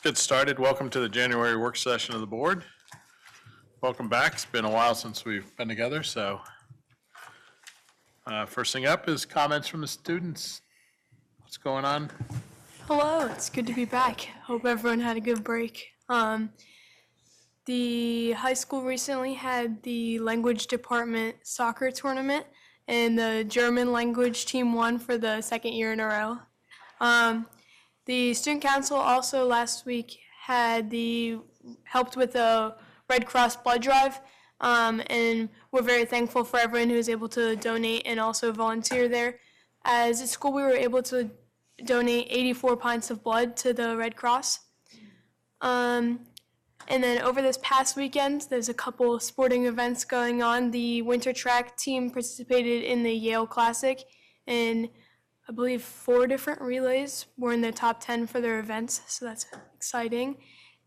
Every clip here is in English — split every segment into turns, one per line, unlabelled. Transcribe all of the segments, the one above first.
Get started. Welcome to the January work session of the board. Welcome back. It's been a while since we've been together, so first thing up is comments from the students. What's going on?
Hello, it's good to be back. Hope everyone had a good break. The high school recently had the language department soccer tournament, and the German language team won for the second year in a row. The student council also last week helped with the Red Cross blood drive, and we're very thankful for everyone who was able to donate and also volunteer there. As a school, we were able to donate 84 pints of blood to the Red Cross. And then over this past weekend, there's a couple sporting events going on. The winter track team participated in the Yale Classic, and I believe 4 different relays were in the top 10 for their events, so that's exciting.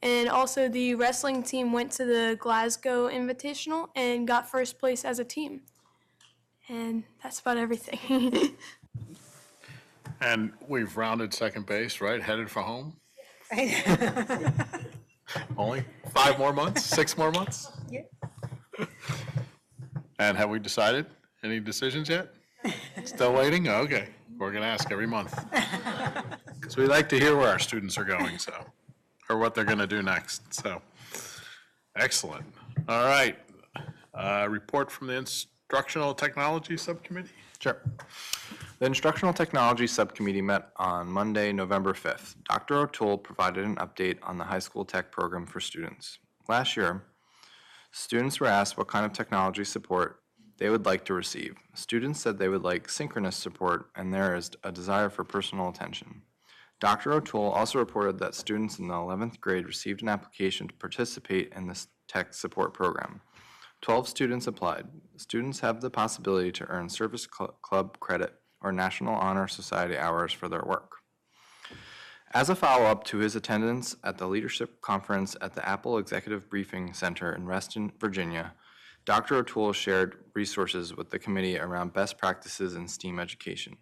And also the wrestling team went to the Glasgow Invitational and got first place as a team. And that's about everything.
And we've rounded second base, right? Headed for home?
Right.
Only 5 more months? 6 more months?
Yeah.
And have we decided? Any decisions yet? Still waiting? Okay. We're going to ask every month. Because we like to hear where our students are going, so, or what they're going to do next. So, excellent. All right. Report from the Instructional Technology Subcommittee.
Sure. The Instructional Technology Subcommittee met on Monday, November 5th. Dr. O'Toole provided an update on the high school tech program for students. Last year, students were asked what kind of technology support they would like to receive. Students said they would like synchronous support, and there is a desire for personal attention. Dr. O'Toole also reported that students in the 11th grade received an application to participate in this tech support program. 12 students applied. Students have the possibility to earn service club credit or National Honor Society hours for their work. As a follow-up to his attendance at the Leadership Conference at the Apple Executive Briefing Center in Reston, Virginia, Dr. O'Toole shared resources with the committee around best practices in STEAM education,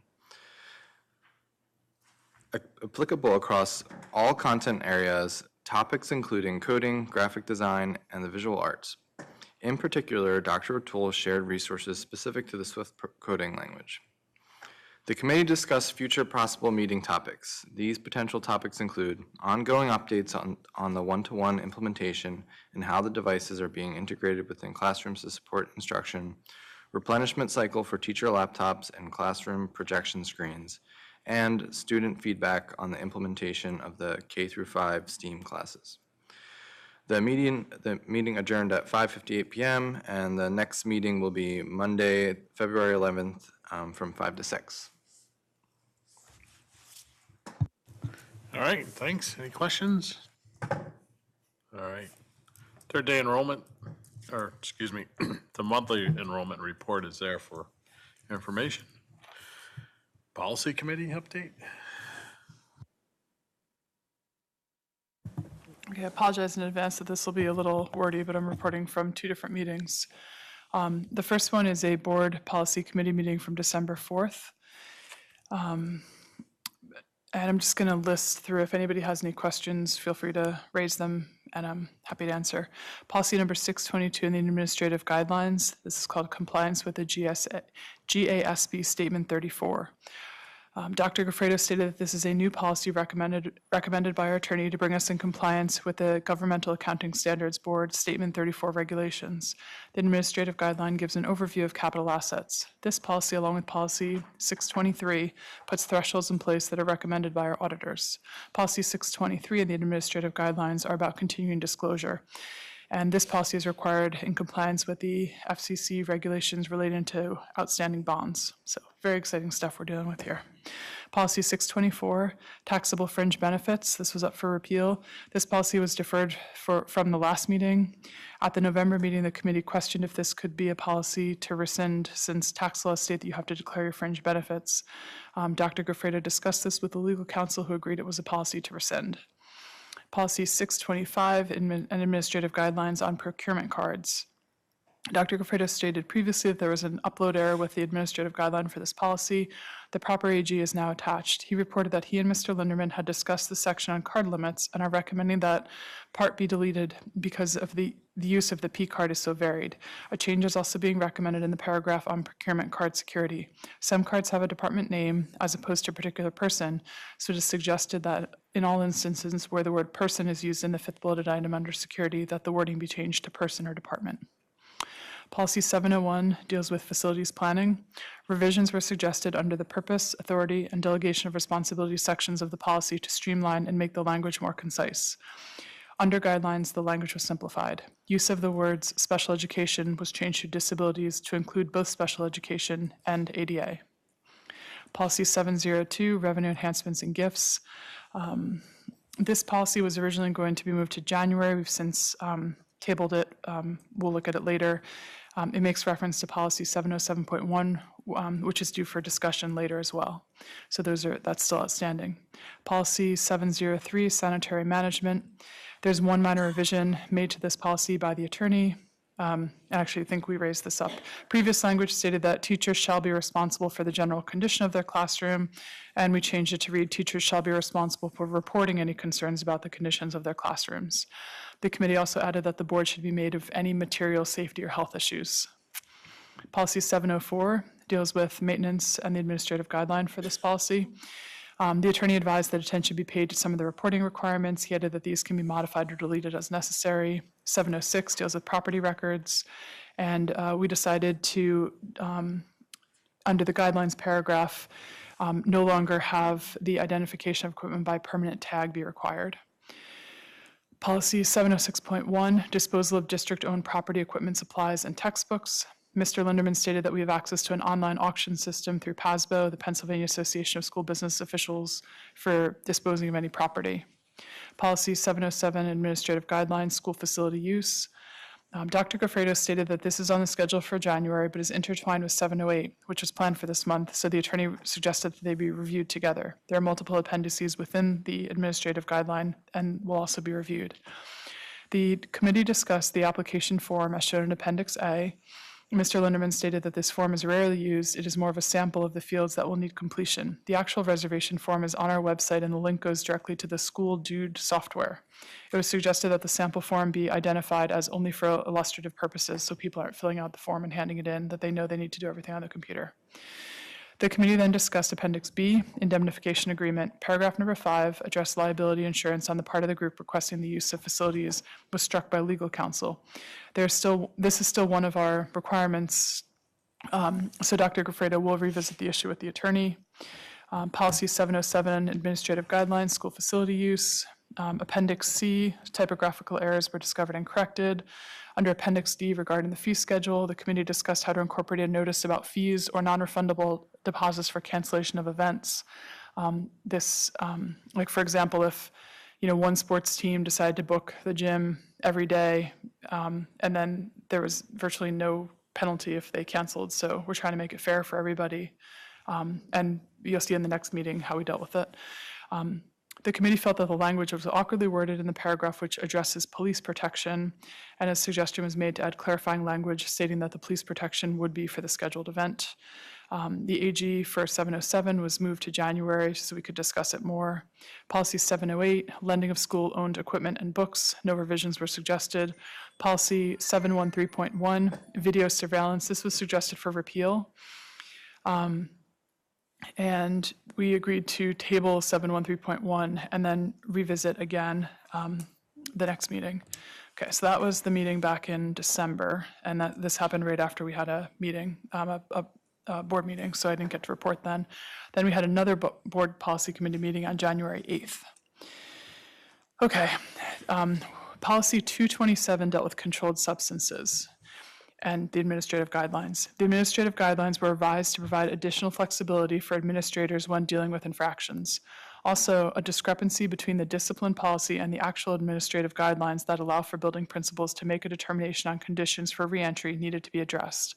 applicable across all content areas, topics including coding, graphic design, and the visual arts. In particular, Dr. O'Toole shared resources specific to the Swift coding language. The committee discussed future possible meeting topics. These potential topics include ongoing updates on the one-to-one implementation and how the devices are being integrated within classrooms to support instruction, replenishment cycle for teacher laptops and classroom projection screens, and student feedback on the implementation of the K-5 STEAM classes. The meeting adjourned at 5:58 p.m. and the next meeting will be Monday, February 11th from 5 to 6.
All right, thanks. Any questions? All right. Third day enrollment, or excuse me, the monthly enrollment report is there for information. Policy committee update?
Okay, I apologize in advance that this will be a little wordy, but I'm reporting from 2 different meetings. The first one is a board policy committee meeting from December 4th. And I'm just going to list through. If anybody has any questions, feel free to raise them, and I'm happy to answer. Policy number 622 in the administrative guidelines. This is called compliance with the GASB Statement 34. Dr. Goffredo stated that this is a new policy recommended by our attorney to bring us in compliance with the Governmental Accounting Standards Board Statement 34 regulations. The administrative guideline gives an overview of capital assets. This policy, along with policy 623, puts thresholds in place that are recommended by our auditors. Policy 623 and the administrative guidelines are about continuing disclosure. And this policy is required in compliance with the FCC regulations relating to outstanding bonds. So very exciting stuff we're dealing with here. Policy 624, taxable fringe benefits. This was up for repeal. This policy was deferred from the last meeting. At the November meeting, the committee questioned if this could be a policy to rescind, since tax laws state that you have to declare your fringe benefits. Dr. Goffredo discussed this with the legal counsel, who agreed it was a policy to rescind. Policy 625 and administrative guidelines on procurement cards. Dr. Goffredo stated previously that there was an upload error with the administrative guideline for this policy. The proper AG is now attached. He reported that he and Mr. Linderman had discussed the section on card limits and are recommending that part be deleted because of the use of the P card is so varied. A change is also being recommended in the paragraph on procurement card security. Some cards have a department name as opposed to a particular person, so it is suggested that in all instances where the word person is used in the fifth bulleted item under security, that the wording be changed to person or department. Policy 701 deals with facilities planning. Revisions were suggested under the purpose, authority, and delegation of responsibility sections of the policy to streamline and make the language more concise. Under guidelines, the language was simplified. Use of the words special education was changed to disabilities to include both special education and ADA. Policy 702, revenue enhancements and gifts. This policy was originally going to be moved to January. We've since tabled it. We'll look at it later. It makes reference to policy 707.1, which is due for discussion later as well. So that's still outstanding. Policy 703, sanitary management. There's one minor revision made to this policy by the attorney. I actually think we raised this up. Previous language stated that teachers shall be responsible for the general condition of their classroom, and we changed it to read, teachers shall be responsible for reporting any concerns about the conditions of their classrooms. The committee also added that the board should be made of any material safety or health issues. Policy 704 deals with maintenance and the administrative guideline for this policy. The attorney advised that attention be paid to some of the reporting requirements. He added that these can be modified or deleted as necessary. 706 deals with property records. And we decided to, under the guidelines paragraph, no longer have the identification of equipment by permanent tag be required. Policy 706.1, disposal of district-owned property, equipment, supplies, and textbooks. Mr. Linderman stated that we have access to an online auction system through PASBO, the Pennsylvania Association of School Business Officials, for disposing of any property. Policy 707, administrative guidelines, school facility use. Dr. Goffredo stated that this is on the schedule for January, but is intertwined with 708, which was planned for this month, so the attorney suggested that they be reviewed together. There are multiple appendices within the administrative guideline and will also be reviewed. The committee discussed the application form as shown in Appendix A. Mr. Linderman stated that this form is rarely used. It is more of a sample of the fields that will need completion. The actual reservation form is on our website, and the link goes directly to the school dude software. It was suggested that the sample form be identified as only for illustrative purposes, so people aren't filling out the form and handing it in, that they know they need to do everything on the computer. The committee then discussed Appendix B, indemnification agreement. Paragraph number 5, addressed liability insurance on the part of the group requesting the use of facilities, was struck by legal counsel. This is still one of our requirements, so Dr. Goffredo will revisit the issue with the attorney. Policy 707, administrative guidelines, school facility use. Appendix C, typographical errors were discovered and corrected. Under Appendix D, regarding the fee schedule, the committee discussed how to incorporate a notice about fees or non-refundable deposits for cancellation of events. Like for example, if one sports team decided to book the gym every day, and then there was virtually no penalty if they canceled. So we're trying to make it fair for everybody. And you'll see in the next meeting how we dealt with it. The committee felt that the language was awkwardly worded in the paragraph which addresses police protection, and a suggestion was made to add clarifying language stating that the police protection would be for the scheduled event. The AG for 707 was moved to January so we could discuss it more. Policy 708, lending of school-owned equipment and books, no revisions were suggested. Policy 713.1, video surveillance, this was suggested for repeal. And we agreed to table 713.1 and then revisit again the next meeting. Okay, so that was the meeting back in December, and this happened right after we had a meeting, a board meeting, so I didn't get to report then. Then we had another board policy committee meeting on January 8th. Okay, policy 227 dealt with controlled substances and the administrative guidelines. The administrative guidelines were revised to provide additional flexibility for administrators when dealing with infractions. Also, a discrepancy between the discipline policy and the actual administrative guidelines that allow for building principals to make a determination on conditions for reentry needed to be addressed.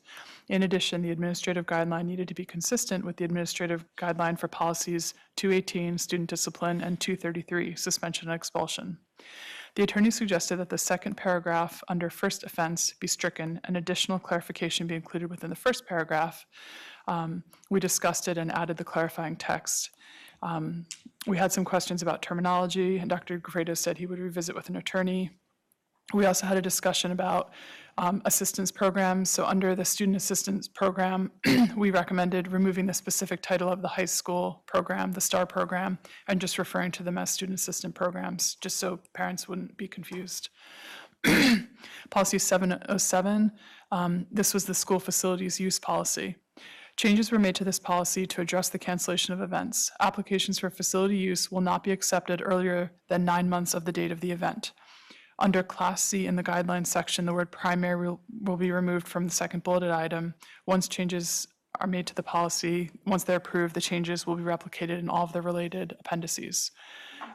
In addition, the administrative guideline needed to be consistent with the administrative guideline for policies 218, student discipline, and 233, suspension and expulsion. The attorney suggested that the second paragraph under first offense be stricken and additional clarification be included within the first paragraph. We discussed it and added the clarifying text. We had some questions about terminology, and Dr. Gufredo said he would revisit with an attorney. We also had a discussion about assistance programs. So under the student assistance program, we recommended removing the specific title of the high school program, the STAR program, and just referring to them as student assistant programs, just so parents wouldn't be confused. Policy 707, this was the school facilities use policy. Changes were made to this policy to address the cancellation of events. Applications for facility use will not be accepted earlier than 9 months of the date of the event. Under Class C in the guidelines section, the word primary will be removed from the second bulleted item. Once changes are made to the policy, once they're approved, the changes will be replicated in all of the related appendices.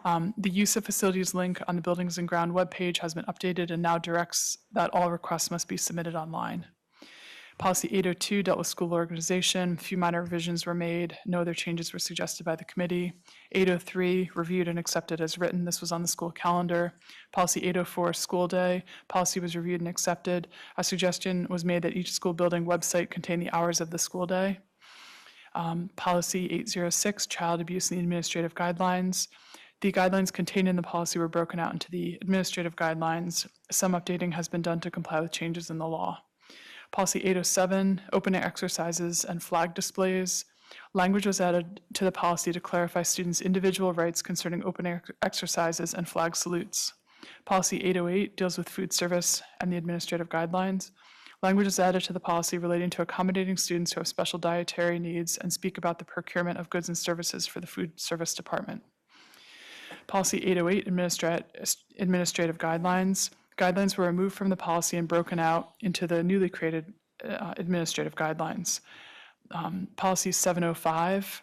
The use of facilities link on the Buildings and Ground webpage has been updated and now directs that all requests must be submitted online. Policy 802 dealt with school organization. A few minor revisions were made. No other changes were suggested by the committee. 803 reviewed and accepted as written. This was on the school calendar. Policy 804 school day. Policy was reviewed and accepted. A suggestion was made that each school building website contain the hours of the school day. Policy 806 child abuse and the administrative guidelines. The guidelines contained in the policy were broken out into the administrative guidelines. Some updating has been done to comply with changes in the law. Policy 807, open air exercises and flag displays. Language was added to the policy to clarify students' individual rights concerning open air exercises and flag salutes. Policy 808 deals with food service and the administrative guidelines. Language is added to the policy relating to accommodating students who have special dietary needs and speak about the procurement of goods and services for the food service department. Policy 808, administrative guidelines. Guidelines were removed from the policy and broken out into the newly created administrative guidelines. Policy 705,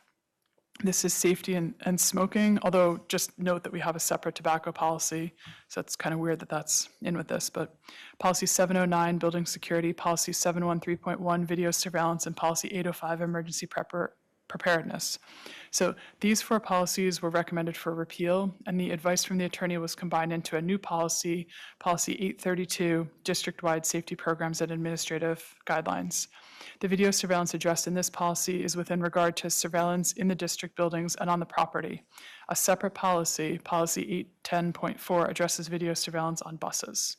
this is safety and smoking, although just note that we have a separate tobacco policy, so it's kind of weird that that's in with this. But policy 709, building security, policy 713.1, video surveillance, and policy 805, emergency preparedness. So these 4 policies were recommended for repeal, and the advice from the attorney was combined into a new policy, policy 832, district-wide safety programs and administrative guidelines. The video surveillance addressed in this policy is within regard to surveillance in the district buildings and on the property. A separate policy, policy 810.4, addresses video surveillance on buses.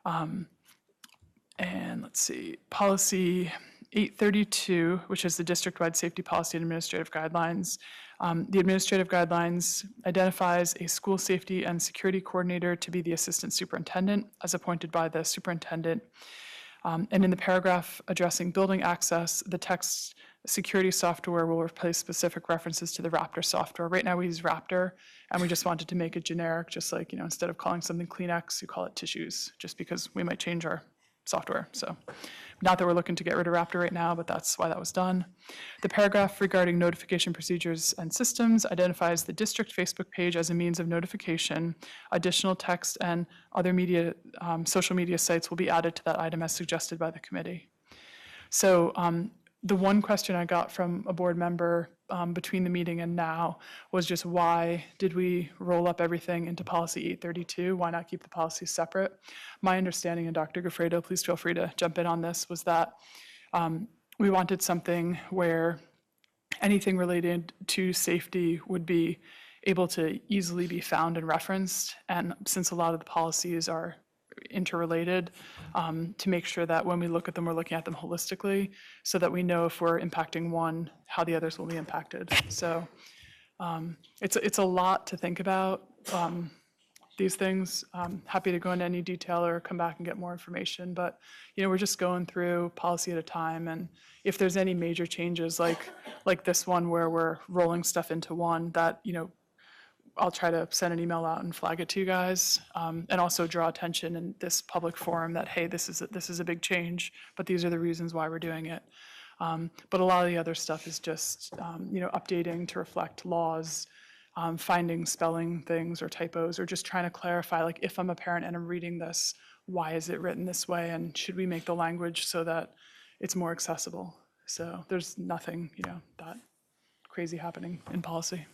And let's see, policy 832, which is the district-wide safety policy and administrative guidelines. The administrative guidelines identifies a school safety and security coordinator to be the assistant superintendent as appointed by the superintendent. And in the paragraph addressing building access, the text security software will replace specific references to the Raptor software. Right now we use Raptor, and we just wanted to make it generic, just like, instead of calling something Kleenex, you call it tissues, just because we might change our software. So not that we're looking to get rid of Raptor right now, but that's why that was done. The paragraph regarding notification procedures and systems identifies the district Facebook page as a means of notification. Additional text and other media, social media sites will be added to that item as suggested by the committee. So the one question I got from a board member between the meeting and now was just why did we roll up everything into policy 832? Why not keep the policies separate? My understanding, and Dr. Gufredo, please feel free to jump in on this, was that we wanted something where anything related to safety would be able to easily be found and referenced. And since a lot of the policies are interrelated, to make sure that when we look at them, we're looking at them holistically so that we know if we're impacting one, how the others will be impacted. So it's a lot to think about, these things. Happy to go into any detail or come back and get more information, but we're just going through policy at a time, and if there's any major changes like this one where we're rolling stuff into one, that I'll try to send an email out and flag it to you guys, and also draw attention in this public forum that, hey, this is a big change, but these are the reasons why we're doing it. But a lot of the other stuff is just, updating to reflect laws, finding spelling things or typos, or just trying to clarify, like, if I'm a parent and I'm reading this, why is it written this way, and should we make the language so that it's more accessible? So there's nothing, that crazy happening in policy.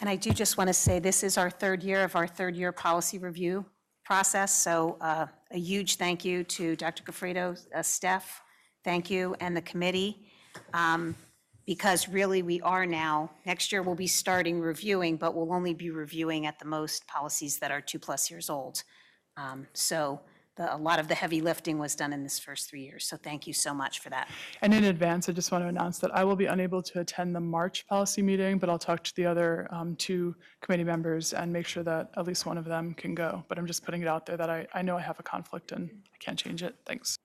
And I do just want to say, this is our third year of our third-year policy review process, so a huge thank you to Dr. Gafredo, Steph, thank you, and the committee, because really we are now, next year we'll be starting reviewing, but we'll only be reviewing at the most policies that are 2+ years old. So a lot of the heavy lifting was done in this first 3 years, so thank you so much for that.
And in advance, I just want to announce that I will be unable to attend the March policy meeting, but I'll talk to the other two committee members and make sure that at least one of them can go. But I'm just putting it out there that I know I have a conflict and I can't change it. Thanks.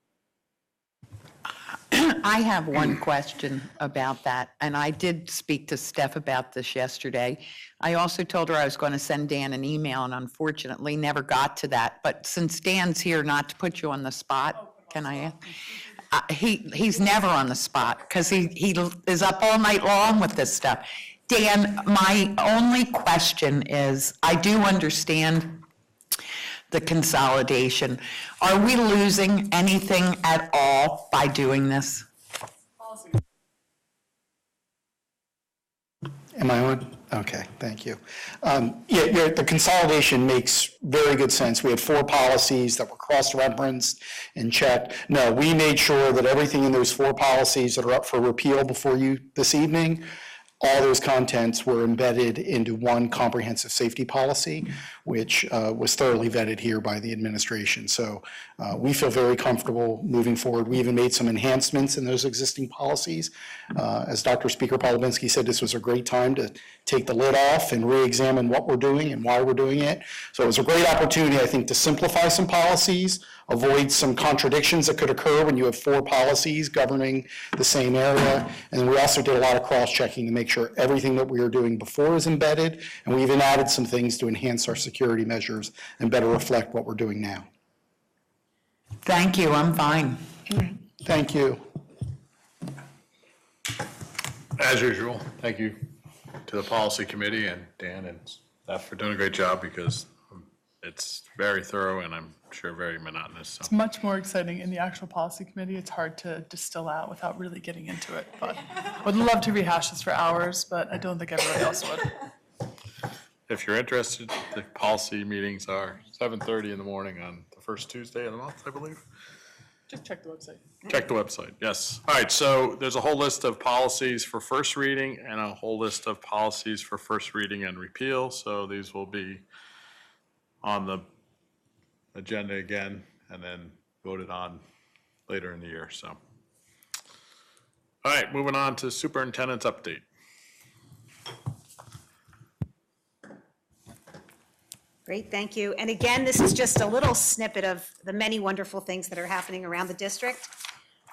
I have one question about that, and I did speak to Steph about this yesterday. I also told her I was going to send Dan an email, and unfortunately never got to that. But since Dan's here, not to put you on the spot, can I ask? He's never on the spot, because he is up all night long with this stuff. Dan, my only question is, I do understand the consolidation. Are we losing anything at all by doing this?
Am I on? Okay, thank you. The consolidation makes very good sense. We had 4 policies that were cross-referenced and checked. No, we made sure that everything in those 4 policies that are up for repeal before you this evening, all those contents were embedded into one comprehensive safety policy, which was thoroughly vetted here by the administration. So we feel very comfortable moving forward. We even made some enhancements in those existing policies. As Dr. Speaker Polovinsky said, this was a great time to take the lid off and re-examine what we're doing and why we're doing it. So it was a great opportunity, I think, to simplify some policies, avoid some contradictions that could occur when you have 4 policies governing the same area. And we also did a lot of cross-checking to make sure everything that we were doing before is embedded, and we even added some things to enhance our security measures and better reflect what we're doing now.
Thank you, I'm fine.
Thank you.
As usual, thank you to the policy committee and Dan and staff for doing a great job, because it's very thorough and I'm sure very monotonous. So.
It's much more exciting in the actual policy committee. It's hard to distill out without really getting into it. But I would love to rehash this for hours, but I don't think everybody else would.
If you're interested, the policy meetings are 7:30 in the morning on the first Tuesday of the month, I believe.
Just check the website.
Check the website, yes. All right, so there's a whole list of policies for first reading and a whole list of policies for first reading and repeal. So these will be on the agenda again and then voted on later in the year, so. All right, moving on to superintendent's update.
Great, thank you. And again, this is just a little snippet of the many wonderful things that are happening around the district.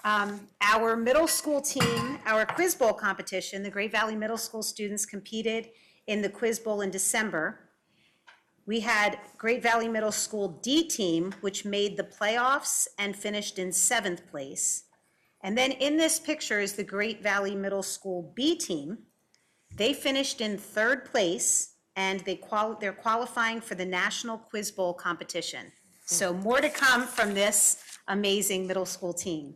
Our middle school team, our Quiz Bowl competition, the Great Valley Middle School students competed in the Quiz Bowl in December. We had Great Valley Middle School D team, which made the playoffs and finished in 7th place. And then in this picture is the Great Valley Middle School B team. They finished in 3rd place, and they're qualifying for the National Quiz Bowl competition. So more to come from this amazing middle school team.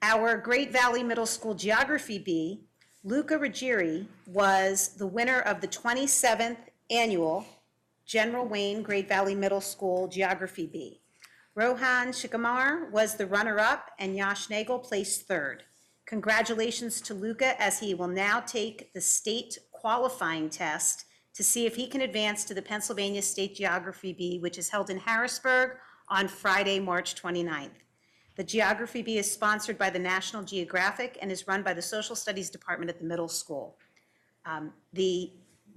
Our Great Valley Middle School Geography B, Luca Ruggieri, was the winner of the 27th annual General Wayne Great Valley Middle School Geography B. Rohan Shikamar was the runner-up, and Yash Nagel placed 3rd. Congratulations to Luca, as he will now take the state qualifying test to see if he can advance to the Pennsylvania State Geography B, which is held in Harrisburg on Friday, March 29th. The Geography B is sponsored by the National Geographic and is run by the Social Studies Department at the middle school. The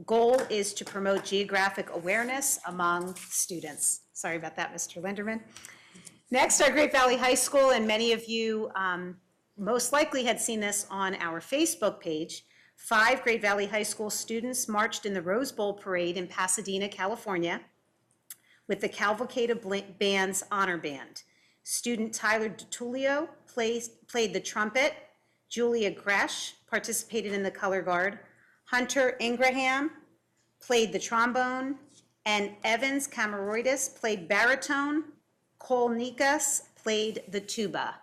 goal is to promote geographic awareness among students. Sorry about that, Mr. Linderman. Next, our Great Valley High School, and many of you most likely had seen this on our Facebook page. 5 Great Valley High School students marched in the Rose Bowl Parade in Pasadena, California, with the Cavalcade of Band's Honor Band. Student Tyler DiTullio played the trumpet. Julia Gresh participated in the color guard. Hunter Ingraham played the trombone, and Evans Camaroidis played baritone. Cole Nikas played the tuba.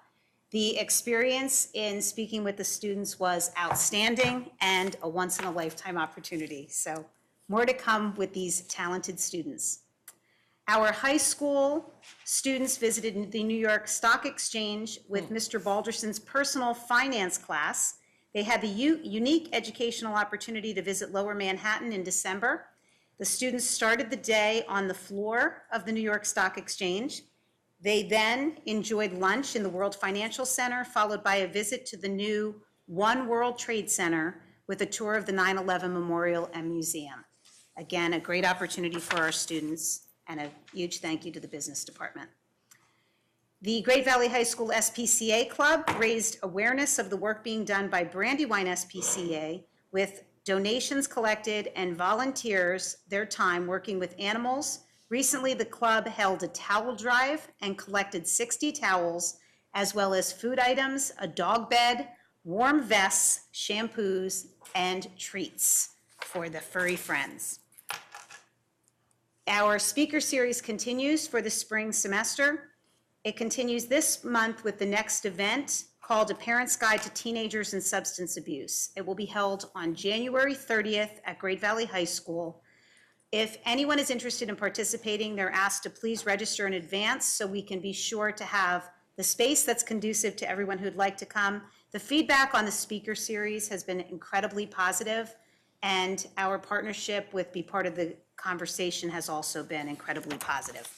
The experience in speaking with the students was outstanding and a once-in-a-lifetime opportunity. So more to come with these talented students. Our high school students visited the New York Stock Exchange with Mr. Balderson's personal finance class. They had the unique educational opportunity to visit Lower Manhattan in December. The students started the day on the floor of the New York Stock Exchange. They then enjoyed lunch in the World Financial Center, followed by a visit to the new One World Trade Center with a tour of the 9/11 Memorial and Museum. Again, a great opportunity for our students, and a huge thank you to the business department. The Great Valley High School SPCA Club raised awareness of the work being done by Brandywine SPCA with donations collected and volunteers their time working with animals. Recently, the club held a towel drive and collected 60 towels, as well as food items, a dog bed, warm vests, shampoos, and treats for the furry friends. Our speaker series continues for the spring semester. It continues this month with the next event called A Parent's Guide to Teenagers and Substance Abuse. It will be held on January 30th at Great Valley High School. If anyone is interested in participating, they're asked to please register in advance so we can be sure to have the space that's conducive to everyone who'd like to come. The feedback on the speaker series has been incredibly positive, and our partnership with Be Part of the Conversation has also been incredibly positive.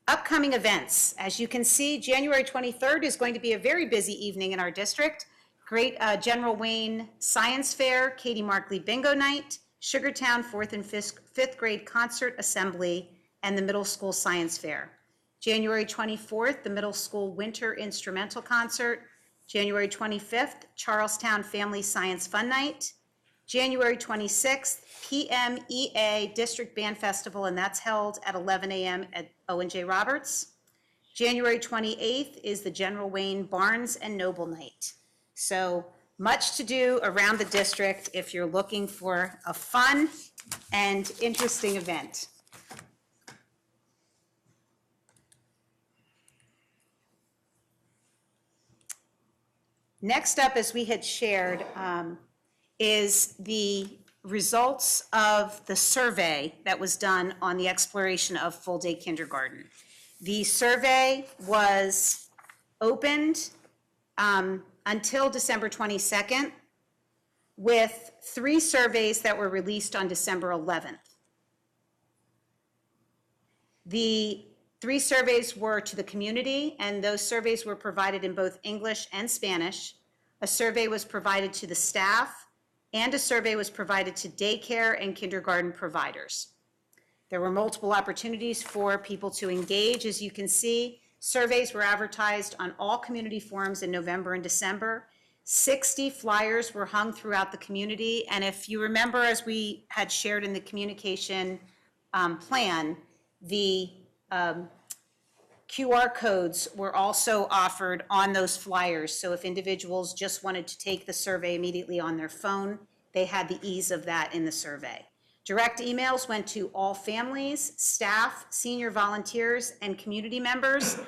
Upcoming events. As you can see, January 23rd is going to be a very busy evening in our district. Great General Wayne Science Fair, Katie Markley Bingo Night, Sugartown 4th and 5th grade concert assembly, and the middle school science fair. January 24th, the middle school winter instrumental concert. January 25th, Charlestown Family Science Fun Night. January 26th, PMEA District Band Festival, and that's held at 11 a.m. at O&J Roberts. January 28th is the General Wayne Barnes and Noble Night. So much to do around the district if you're looking for a fun and interesting event. Next up, as we had shared, is the results of the survey that was done on the exploration of full-day kindergarten. The survey was opened until December 22nd, with 3 surveys that were released on December 11th. The 3 surveys were to the community, and those surveys were provided in both English and Spanish. A survey was provided to the staff, and a survey was provided to daycare and kindergarten providers. There were multiple opportunities for people to engage. As you can see, surveys were advertised on all community forums in November and December. 60 flyers were hung throughout the community, and if you remember, as we had shared in the communication plan, the QR codes were also offered on those flyers. So if individuals just wanted to take the survey immediately on their phone, they had the ease of that in the survey. Direct emails went to all families, staff, senior volunteers, and community members.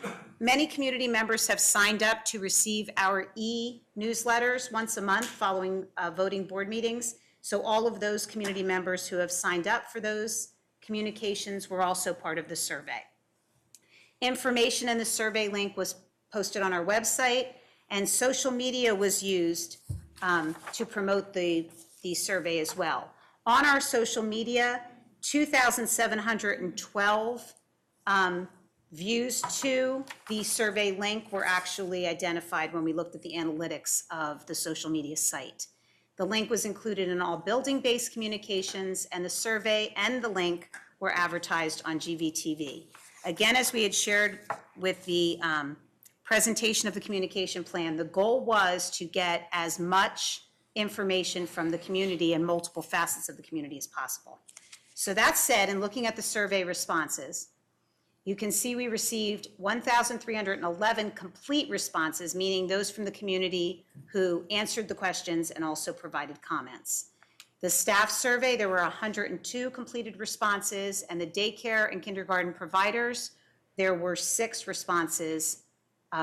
Many community members have signed up to receive our e-newsletters once a month following voting board meetings. So all of those community members who have signed up for those communications were also part of the survey. Information in the survey link was posted on our website, and social media was used to promote the survey as well. On our social media, 2,712 views to the survey link were actually identified when we looked at the analytics of the social media site. The link was included in all building-based communications, and the survey and the link were advertised on GVTV. Again, as we had shared with the presentation of the communication plan, the goal was to get as much information from the community and multiple facets of the community as possible. So that said, in looking at the survey responses, you can see we received 1,311 complete responses, meaning those from the community who answered the questions and also provided comments. The staff survey, there were 102 completed responses, and the daycare and kindergarten providers, there were 6 responses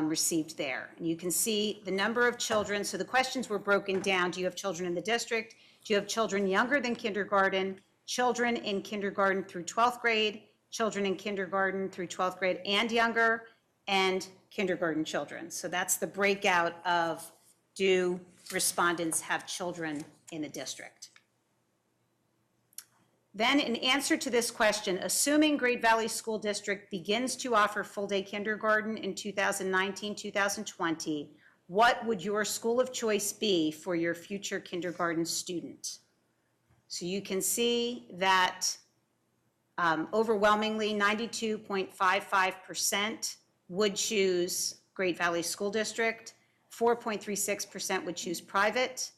received there. And you can see the number of children, so the questions were broken down. Do you have children in the district? Do you have children younger than kindergarten? Children in kindergarten through 12th grade? Children in kindergarten through 12th grade and younger? And kindergarten children. So that's the breakout of, do respondents have children in the district? Then in answer to this question, assuming Great Valley School District begins to offer full-day kindergarten in 2019-2020, what would your school of choice be for your future kindergarten student? So you can see that overwhelmingly 92.55% would choose Great Valley School District, 4.36% would choose private.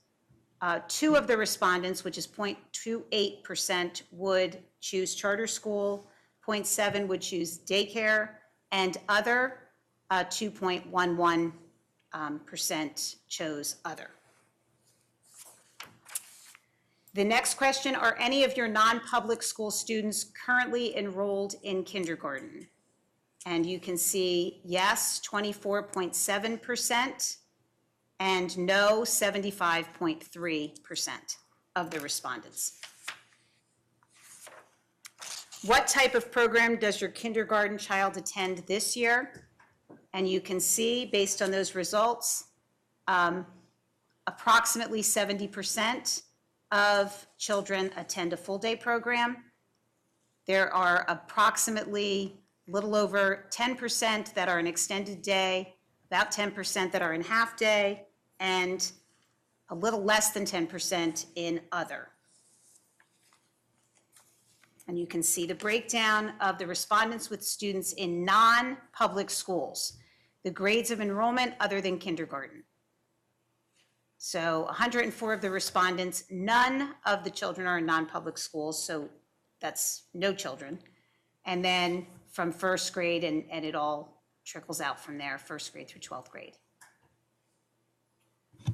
Two of the respondents, which is 0.28%, would choose charter school, 0.7 would choose daycare, and other, 2.11% chose other. The next question, are any of your non-public school students currently enrolled in kindergarten? And you can see yes, 24.7%. And no, 75.3% of the respondents. What type of program does your kindergarten child attend this year? And you can see, based on those results, approximately 70% of children attend a full-day program. There are approximately a little over 10% that are an extended day, about 10% that are in half-day, and a little less than 10% in other. And you can see the breakdown of the respondents with students in non-public schools, the grades of enrollment other than kindergarten. So 104 of the respondents, none of the children are in non-public schools, so that's no children. And then from first grade, and it all trickles out from there, first grade through 12th grade.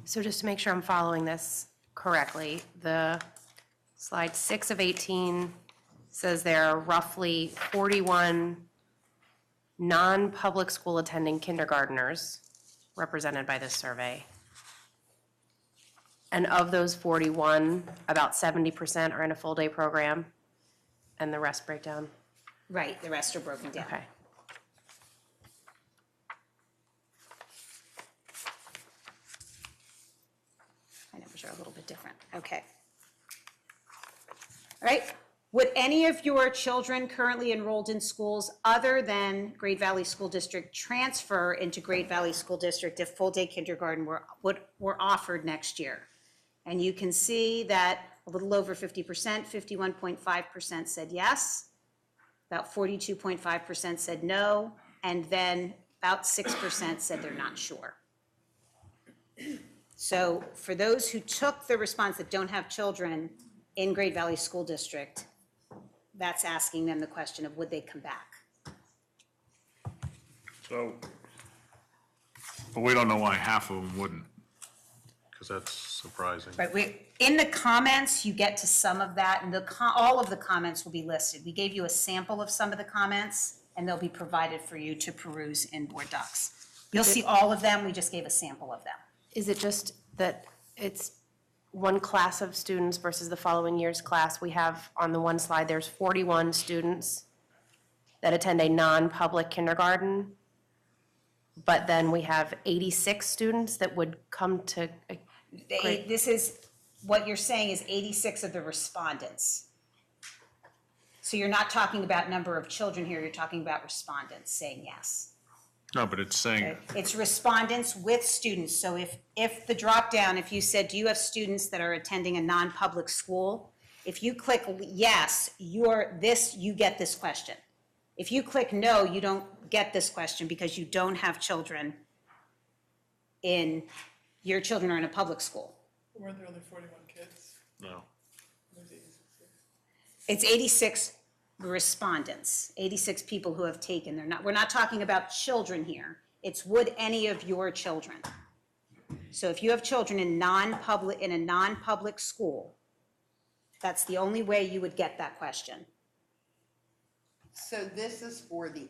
So just to make sure I'm following this correctly, the slide 6 of 18 says there are roughly 41 non-public school attending kindergartners represented by this survey. And of those 41, about 70% are in a full-day program, and the rest break down?
Right, the rest are broken down.
Okay.
My numbers are a little bit different. Okay. All right. Would any of your children currently enrolled in schools other than Great Valley School District transfer into Great Valley School District if full-day kindergarten were offered next year? And you can see that a little over 50%, 51.5% said yes, about 42.5% said no, and then about 6% said they're not sure. So for those who took the response that don't have children in Great Valley School District, that's asking them the question of would they come back?
So, but we don't know why half of them wouldn't, because that's surprising.
Right, in the comments, you get to some of that, and all of the comments will be listed. We gave you a sample of some of the comments, and they'll be provided for you to peruse in board docs. You'll see all of them, we just gave a sample of them.
Is it just that it's one class of students versus the following year's class? We have on the one slide, there's 41 students that attend a non-public kindergarten, but then we have 86 students that would come to
This is, what you're saying is 86 of the respondents. So you're not talking about number of children here, you're talking about respondents saying yes.
No, but it's saying,
Okay. It's respondents with students. So if the drop down, if you said, do you have students that are attending a non-public school? If you click yes, you get this question. If you click no, you don't get this question because you don't have children your children are in a public school.
Weren't there only 41 kids?
no.
It's 86 respondents, 86 people who have taken. We're not talking about children here. It's would any of your children. So if you have children in a non-public school, that's the only way you would get that question.
So this is for the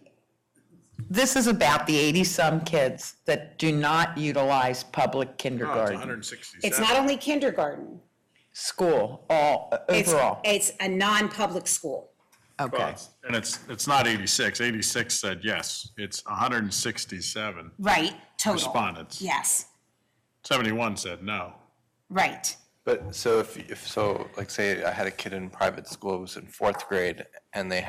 this is about the 80-some kids that do not utilize public
Oh, it's
kindergarten,
167.
It's not only kindergarten,
school,
it's,
overall.
it's a non-public school.
Well,
Okay.
And it's not 86. 86 said yes. It's 167
Right, total.
respondents.
Yes,
71 said no.
right.
But so if so, like say I had a kid in private school who was in 4th grade and they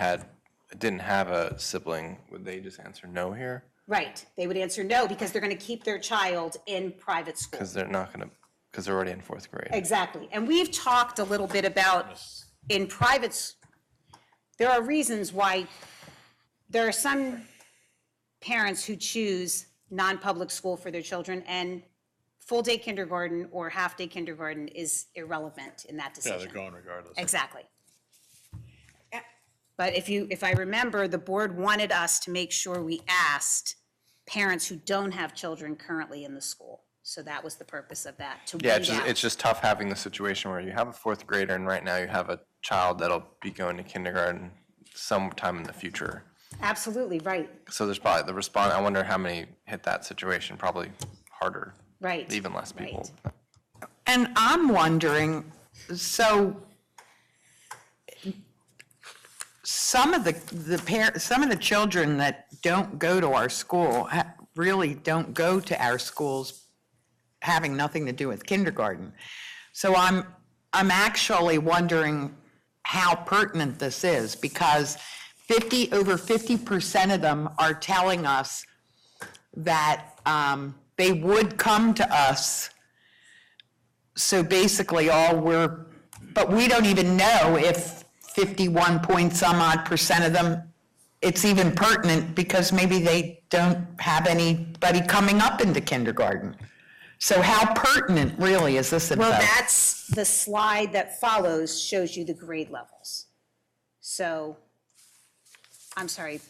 didn't have a sibling, would they just answer no here?
Right, they would answer no because they're gonna keep their child in private school.
Because they're not gonna, because they're already in 4th grade.
Exactly, and we've talked a little bit about in there are reasons why, there are some parents who choose non-public school for their children, and full-day kindergarten or half-day kindergarten is irrelevant in that
Yeah,
decision.
they're going regardless.
Exactly. But if I remember, the board wanted us to make sure we asked parents who don't have children currently in the school. So that was the purpose of that, to
Yeah,
weed out.
it's just tough having the situation where you have a 4th grader and right now you have a child that'll be going to kindergarten sometime in the future.
Absolutely, right,
So there's probably I wonder how many hit that situation, probably harder,
right.
even less people.
right.
And I'm wondering, so some of the children that don't go to our school really don't go to our schools having nothing to do with kindergarten. So I'm actually wondering how pertinent this is, because over 50% of them are telling us that they would come to us. So basically but we don't even know if 51 point some odd percent of them, it's even pertinent because maybe they don't have anybody coming up into kindergarten. So how pertinent really is this info?
Well, that's, the slide that follows shows you the grade levels. So, I'm sorry,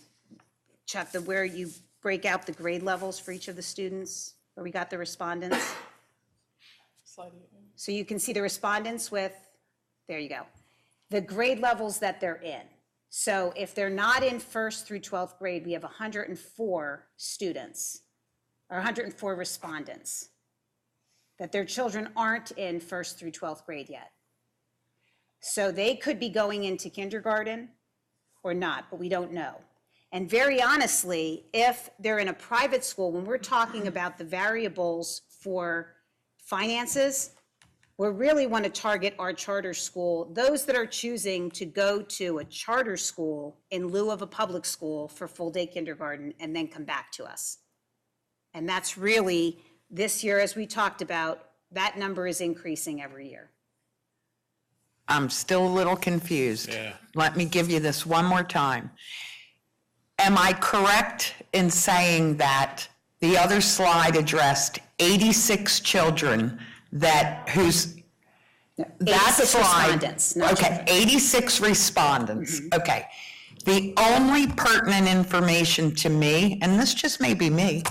Chuck, where you break out the grade levels for each of the students, where we got the respondents. So you can see the respondents with, there you go, the grade levels that they're in. So if they're not in 1st through 12th grade, we have 104 students, or 104 respondents, that their children aren't in 1st through 12th grade yet. So they could be going into kindergarten or not, but we don't know. And very honestly, if they're in a private school, when we're talking about the variables for finances, we really want to target our charter school, those that are choosing to go to a charter school in lieu of a public school for full-day kindergarten and then come back to us. And that's really, this year, as we talked about, that number is increasing every year.
I'm still a little confused.
Yeah.
Let me give you this one more time. Am I correct in saying that the other slide addressed 86 children that that
86
slide?
respondents, not
Okay, 86 respondents, okay. The only pertinent information to me, and this just may be me,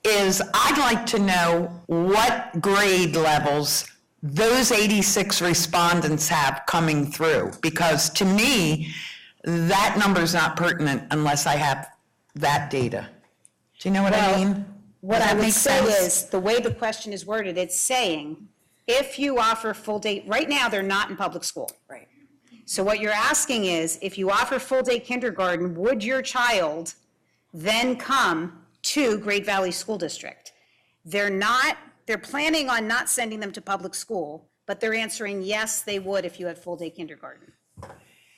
is I'd like to know what grade levels those 86 respondents have coming through, because to me, that number's not pertinent unless I have that data. Do you know what I mean?
What
Does
I
that
would
make
say
sense?
is, the way the question is worded, it's saying, if you offer full-day, right now, they're not in public school. Right. So what you're asking is, if you offer full-day kindergarten, would your child then come to Great Valley School District? They're planning on not sending them to public school, but they're answering, yes, they would if you had full-day kindergarten.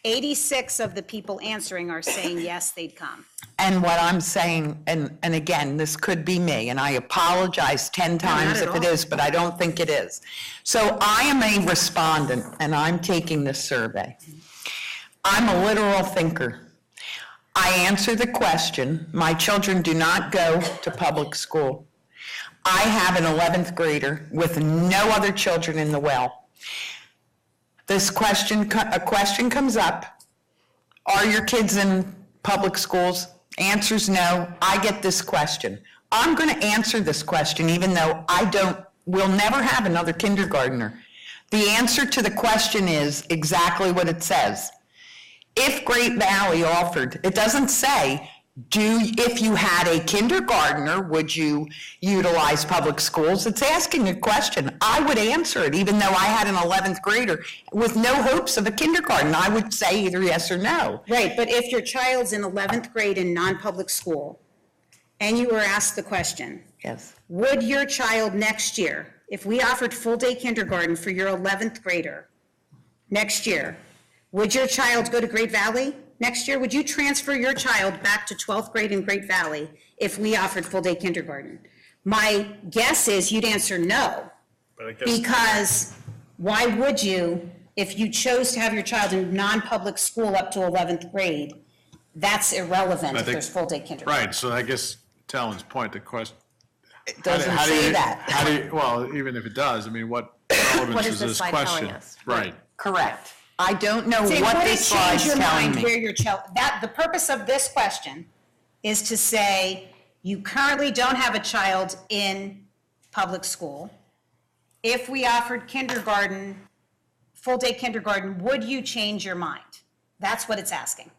86 of the people answering are saying, yes, they'd come.
And what I'm saying, and again, this could be me, and I apologize 10 times
at
if it
all.
is, but I don't think it is. So I am a respondent, and I'm taking this survey. I'm a literal thinker. I answer the question, my children do not go to public school. I have an 11th grader with no other children in the well. A question comes up, are your kids in public schools? Answer's no. I get this question. I'm going to answer this question even though we'll never have another kindergartner. The answer to the question is exactly what it says. If Great Valley offered, it doesn't say if you had a kindergartner, would you utilize public schools? It's asking a question. I would answer it, even though I had an 11th grader with no hopes of a kindergarten. I would say either yes or no.
Right, but if your child's in 11th grade in non-public school, and you were asked the question,
Yes.
would your child next year, if we offered full-day kindergarten for your 11th grader next year, would your child go to Great Valley next year? Would you transfer your child back to 12th grade in Great Valley if we offered full-day kindergarten? My guess is you'd answer no.
But I guess,
Because why would you, if you chose to have your child in non-public school up to 11th grade, that's irrelevant if
think-
there's full-day kindergarten.
right, so I guess Talon's point, the question.
It doesn't
how do
say
you-
that.
How do you, well, even if it does, I mean, what relevance
What
is
is this
this
slide telling
question?
us?
Right.
Correct. I don't know
Say,
what
would it
this slide's
change your
telling
mind
me.
where your child, the purpose of this question is to say, you currently don't have a child in public school. If we offered kindergarten, full-day kindergarten, would you change your mind? That's what it's asking.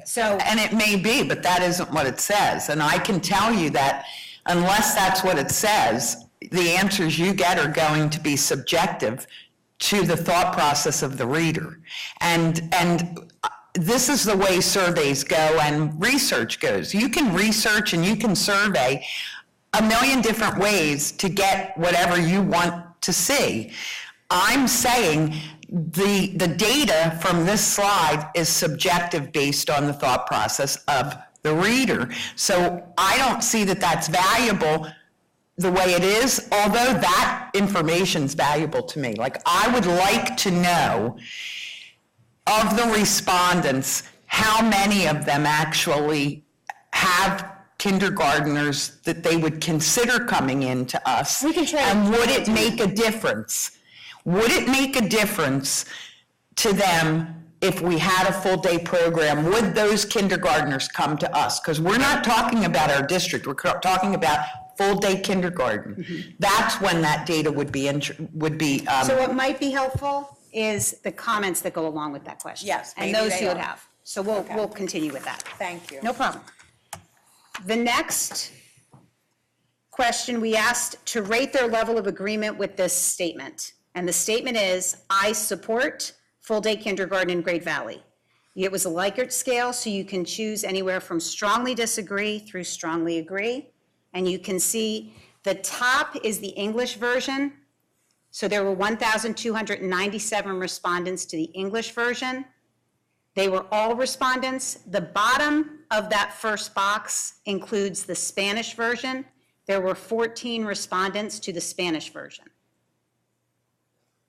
So,
And it may be, but that isn't what it says. And I can tell you that unless that's what it says, the answers you get are going to be subjective to the thought process of the reader. And this is the way surveys go and research goes. You can research and you can survey a million different ways to get whatever you want to see. I'm saying the data from this slide is subjective based on the thought process of the reader. So I don't see that that's valuable the way it is, although that information's valuable to me. Like, I would like to know of the respondents, how many of them actually have kindergartners that they would consider coming in to us?
We can try to-
And would it make a difference? Would it make a difference to them if we had a full-day program? Would those kindergartners come to us? Because we're not talking about our district, we're talking about full-day kindergarten. That's when that data would be,
so what might be helpful is the comments that go along with that question.
Yes,
And
maybe
those
they
you would
are.
have. So we'll continue with that.
Thank you.
No problem. The next question, we asked to rate their level of agreement with this statement. And the statement is, I support full-day kindergarten in Great Valley. It was a Likert scale, so you can choose anywhere from strongly disagree through strongly agree. And you can see the top is the English version. So there were 1,297 respondents to the English version. They were all respondents. The bottom of that first box includes the Spanish version. There were 14 respondents to the Spanish version.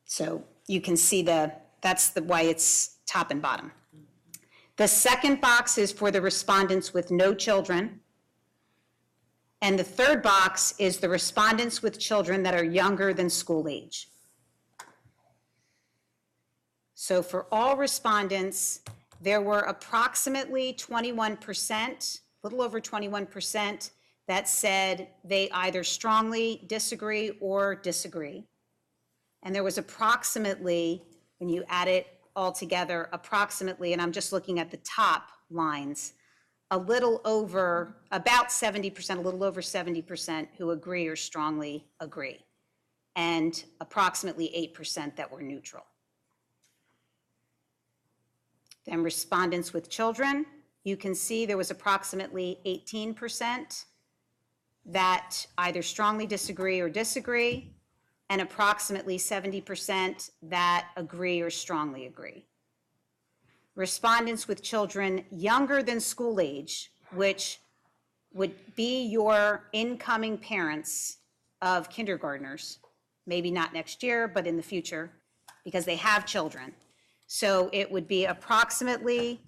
So you can see that's why it's top and bottom. The second box is for the respondents with no children. And the third box is the respondents with children that are younger than school age. So for all respondents, there were approximately 21%, a little over 21%, that said they either strongly disagree or disagree. And there was approximately, when you add it all together, approximately, and I'm just looking at the top lines, a little over, about 70%, a little over 70% who agree or strongly agree, and approximately 8% that were neutral. Then respondents with children, you can see there was approximately 18% that either strongly disagree or disagree, and approximately 70% that agree or strongly agree. Respondents with children younger than school age, which would be your incoming parents of kindergartners, maybe not next year, but in the future, because they have children. So it would be approximately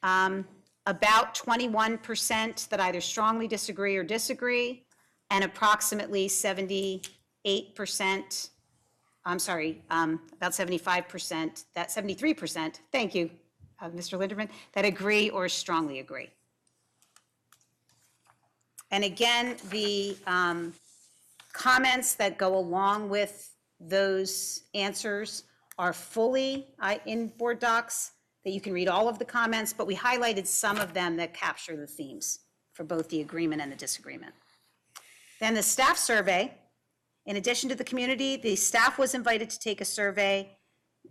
about 21% that either strongly disagree or disagree, and approximately 78%, I'm sorry, about 75%, that 73%, thank you, Mr. Linderman, that agree or strongly agree. And again, the comments that go along with those answers are fully in board docs. that you can read all of the comments, but we highlighted some of them that capture the themes for both the agreement and the disagreement. Then the staff survey. In addition to the community, the staff was invited to take a survey.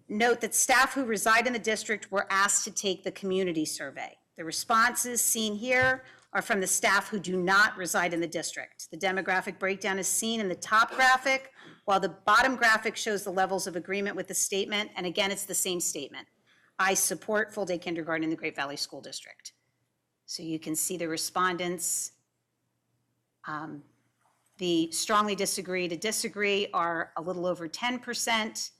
Note that staff who reside in the district were asked to take the community survey. The responses seen here are from the staff who do not reside in the district. The demographic breakdown is seen in the top graphic, while the bottom graphic shows the levels of agreement with the statement, and again, it's the same statement. I support full-day kindergarten in the Great Valley School District. So you can see the respondents. The strongly disagree to disagree are a little over 10%,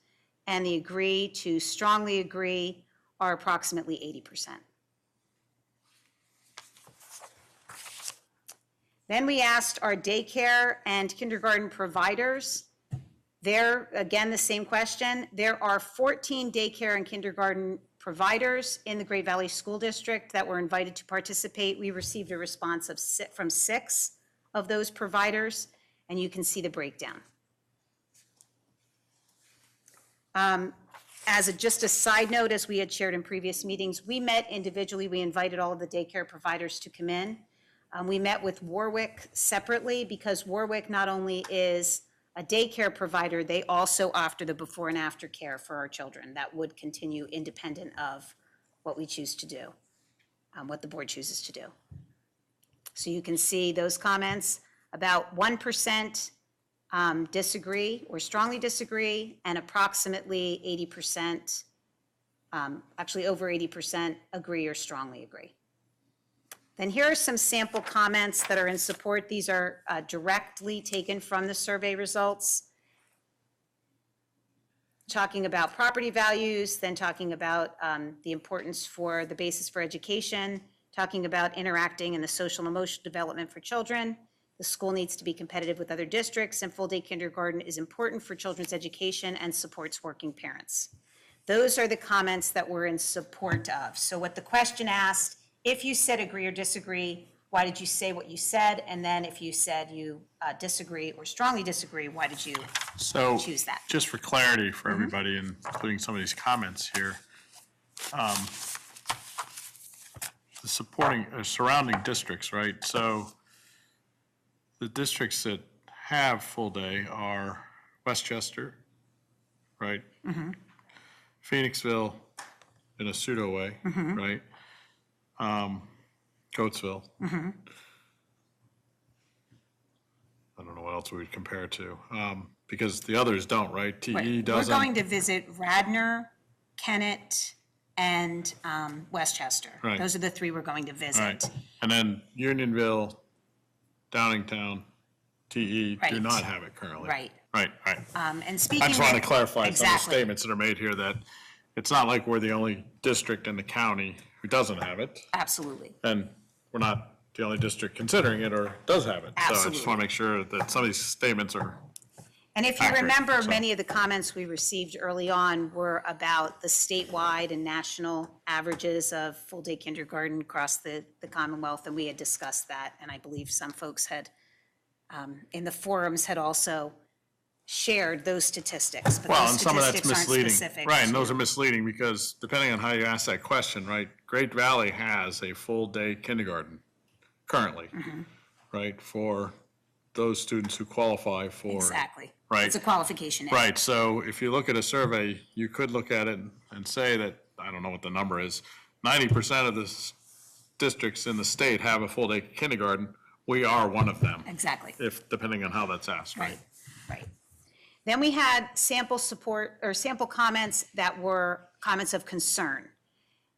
and the agree to strongly agree are approximately 80%. Then we asked our daycare and kindergarten providers. There, again, the same question. There are 14 daycare and kindergarten providers in the Great Valley School District that were invited to participate. We received a response from 6 of those providers, and you can see the breakdown. Just a side note, as we had shared in previous meetings, we met individually. We invited all of the daycare providers to come in. We met with Warwick separately because Warwick not only is a daycare provider, they also offer the before and after care for our children that would continue independent of what we choose to do, what the board chooses to do. So you can see those comments. About 1% disagree or strongly disagree, and approximately 80%, actually over 80% agree or strongly agree. Then here are some sample comments that are in support. These are directly taken from the survey results. Talking about property values, then talking about the importance for the basis for education, talking about interacting and the social and emotional development for children. The school needs to be competitive with other districts, and full-day kindergarten is important for children's education and supports working parents. Those are the comments that we're in support of. So what the question asked, if you said agree or disagree, why did you say what you said? And then if you said you disagree or strongly disagree, why did you choose that?
Just for clarity for everybody, including some of these comments here, the supporting, surrounding districts, right? So the districts that have full day are Westchester, right? Phoenixville in a pseudo way, right? Coatesville. I don't know what else we would compare it to, because the others don't, right? TE doesn't.
We're going to visit Radnor, Kennett, and Westchester.
Right.
Those are the 3 we're going to visit.
Right. And then Unionville, Downingtown, TE do
Right.
not have it currently.
Right.
Right.
And speaking
I just want to
with-
clarify some of the
Exactly.
statements that are made here, that it's not like we're the only district in the county who doesn't have it,
Absolutely.
and we're not the only district considering it or does have it. So I just
Absolutely.
want to make sure that some of these statements are,
And if you
Accurate,
remember,
so.
many of the comments we received early on were about the statewide and national averages of full-day kindergarten across the Commonwealth, and we had discussed that, and I believe some folks had, in the forums, had also shared those statistics. But
well,
those
and some of that's
statistics aren't
misleading.
specific
Right, and
to-
those are misleading because depending on how you ask that question, right? Great Valley has a full-day kindergarten currently, right? For those students who qualify for.
Exactly.
Right.
It's a qualification. area.
Right, so if you look at a survey, you could look at it and say that, I don't know what the number is, 90% of the districts in the state have a full-day kindergarten. We are one of them,
Exactly.
if, depending on how that's asked, right?
Right. Then we had sample support or sample comments that were comments of concern.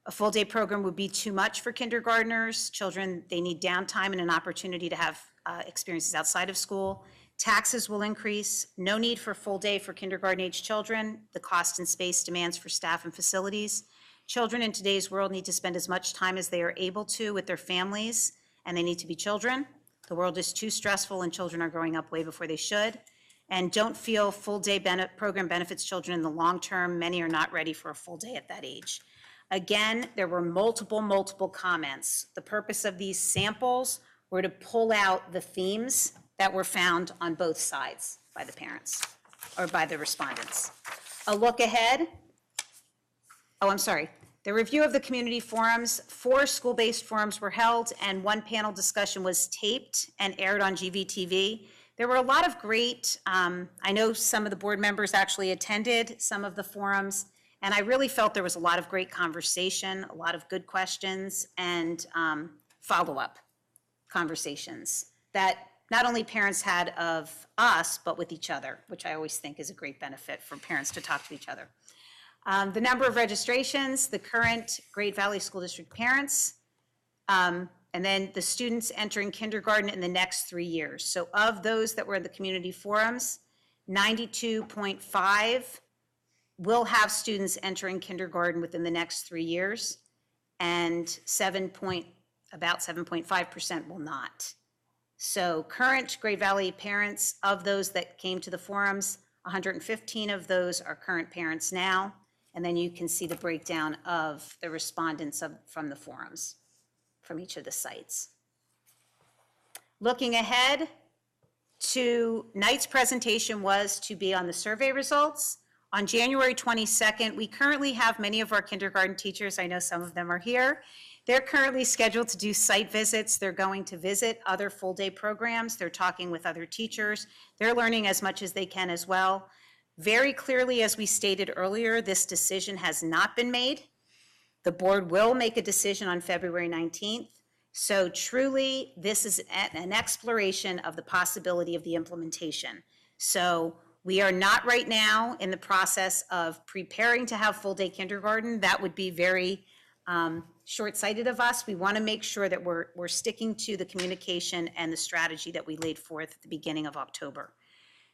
A full-day program would be too much for kindergartners. Children, they need downtime and an opportunity to have experiences outside of school. Taxes will increase. No need for full day for kindergarten-age children. The cost and space demands for staff and facilities. Children in today's world need to spend as much time as they are able to with their families, and they need to be children. The world is too stressful, and children are growing up way before they should. And don't feel full-day program benefits children in the long term. Many are not ready for a full day at that age. Again, there were multiple comments. The purpose of these samples were to pull out the themes that were found on both sides by the parents or by the respondents. A look ahead. Oh, I'm sorry. The review of the community forums, 4 school-based forums were held, and 1 panel discussion was taped and aired on GVTV. There were a lot of great, I know some of the board members actually attended some of the forums, and I really felt there was a lot of great conversation, a lot of good questions, and follow-up conversations that not only parents had of us, but with each other, which I always think is a great benefit for parents to talk to each other. The number of registrations, the current Great Valley School District parents, and then the students entering kindergarten in the next 3 years. So of those that were in the community forums, 92.5 will have students entering kindergarten within the next 3 years, and about 7.5% will not. So current Great Valley parents, of those that came to the forums, 115 of those are current parents now. And then you can see the breakdown of the respondents from the forums, from each of the sites. Looking ahead, tonight's presentation was to be on the survey results. On January 22nd, we currently have many of our kindergarten teachers, I know some of them are here. They're currently scheduled to do site visits. They're going to visit other full-day programs. They're talking with other teachers. They're learning as much as they can as well. Very clearly, as we stated earlier, this decision has not been made. The board will make a decision on February 19th. So truly, this is an exploration of the possibility of the implementation. So we are not right now in the process of preparing to have full-day kindergarten. That would be very short-sighted of us. We want to make sure that we're sticking to the communication and the strategy that we laid forth at the beginning of October.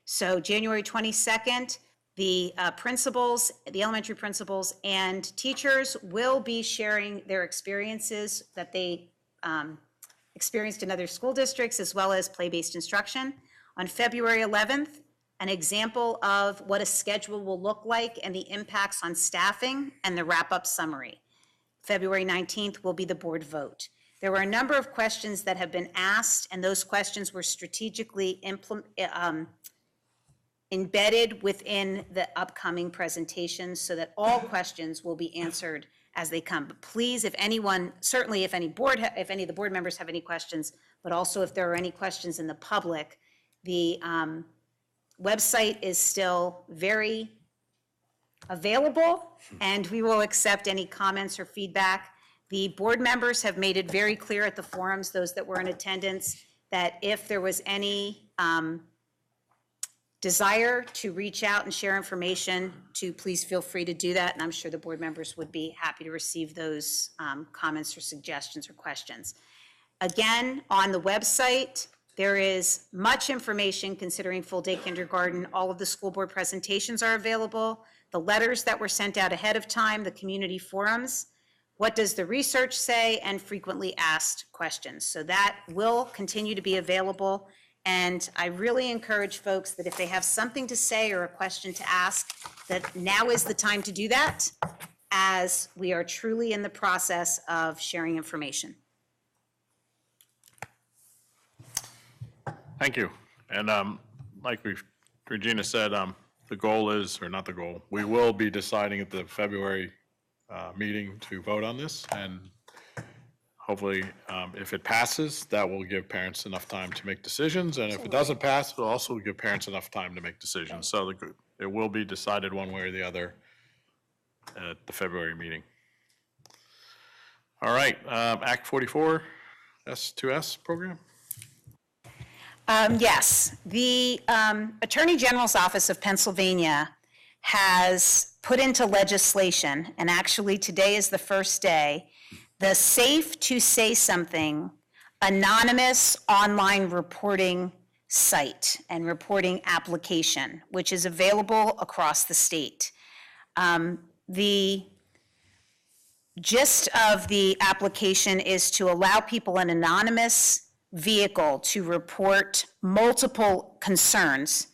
So January 22nd, the principals, the elementary principals and teachers will be sharing their experiences that they experienced in other school districts, as well as play-based instruction. On February 11th, an example of what a schedule will look like and the impacts on staffing and the wrap-up summary. February 19th will be the board vote. There were a number of questions that have been asked, and those questions were strategically embedded within the upcoming presentation so that all questions will be answered as they come. But please, if anyone, certainly if any of the board members have any questions, but also if there are any questions in the public, the website is still very available, and we will accept any comments or feedback. The board members have made it very clear at the forums, those that were in attendance, that if there was any desire to reach out and share information, to please feel free to do that, and I'm sure the board members would be happy to receive those comments or suggestions or questions. Again, on the website, there is much information considering full-day kindergarten. All of the school board presentations are available, the letters that were sent out ahead of time, the community forums, what does the research say, and frequently asked questions. So that will continue to be available. And I really encourage folks that if they have something to say or a question to ask, that now is the time to do that, as we are truly in the process of sharing information.
Thank you. And like Regina said, the goal is, or not the goal, we will be deciding at the February meeting to vote on this. And hopefully, if it passes, that will give parents enough time to make decisions. And if it doesn't pass, it'll also give parents enough time to make decisions. So it will be decided one way or the other at the February meeting. All right, Act 44, S2S program.
Yes, the Attorney General's Office of Pennsylvania has put into legislation, and actually today is the first day, the Safe to Say Something anonymous online reporting site and reporting application, which is available across the state. The gist of the application is to allow people an anonymous vehicle to report multiple concerns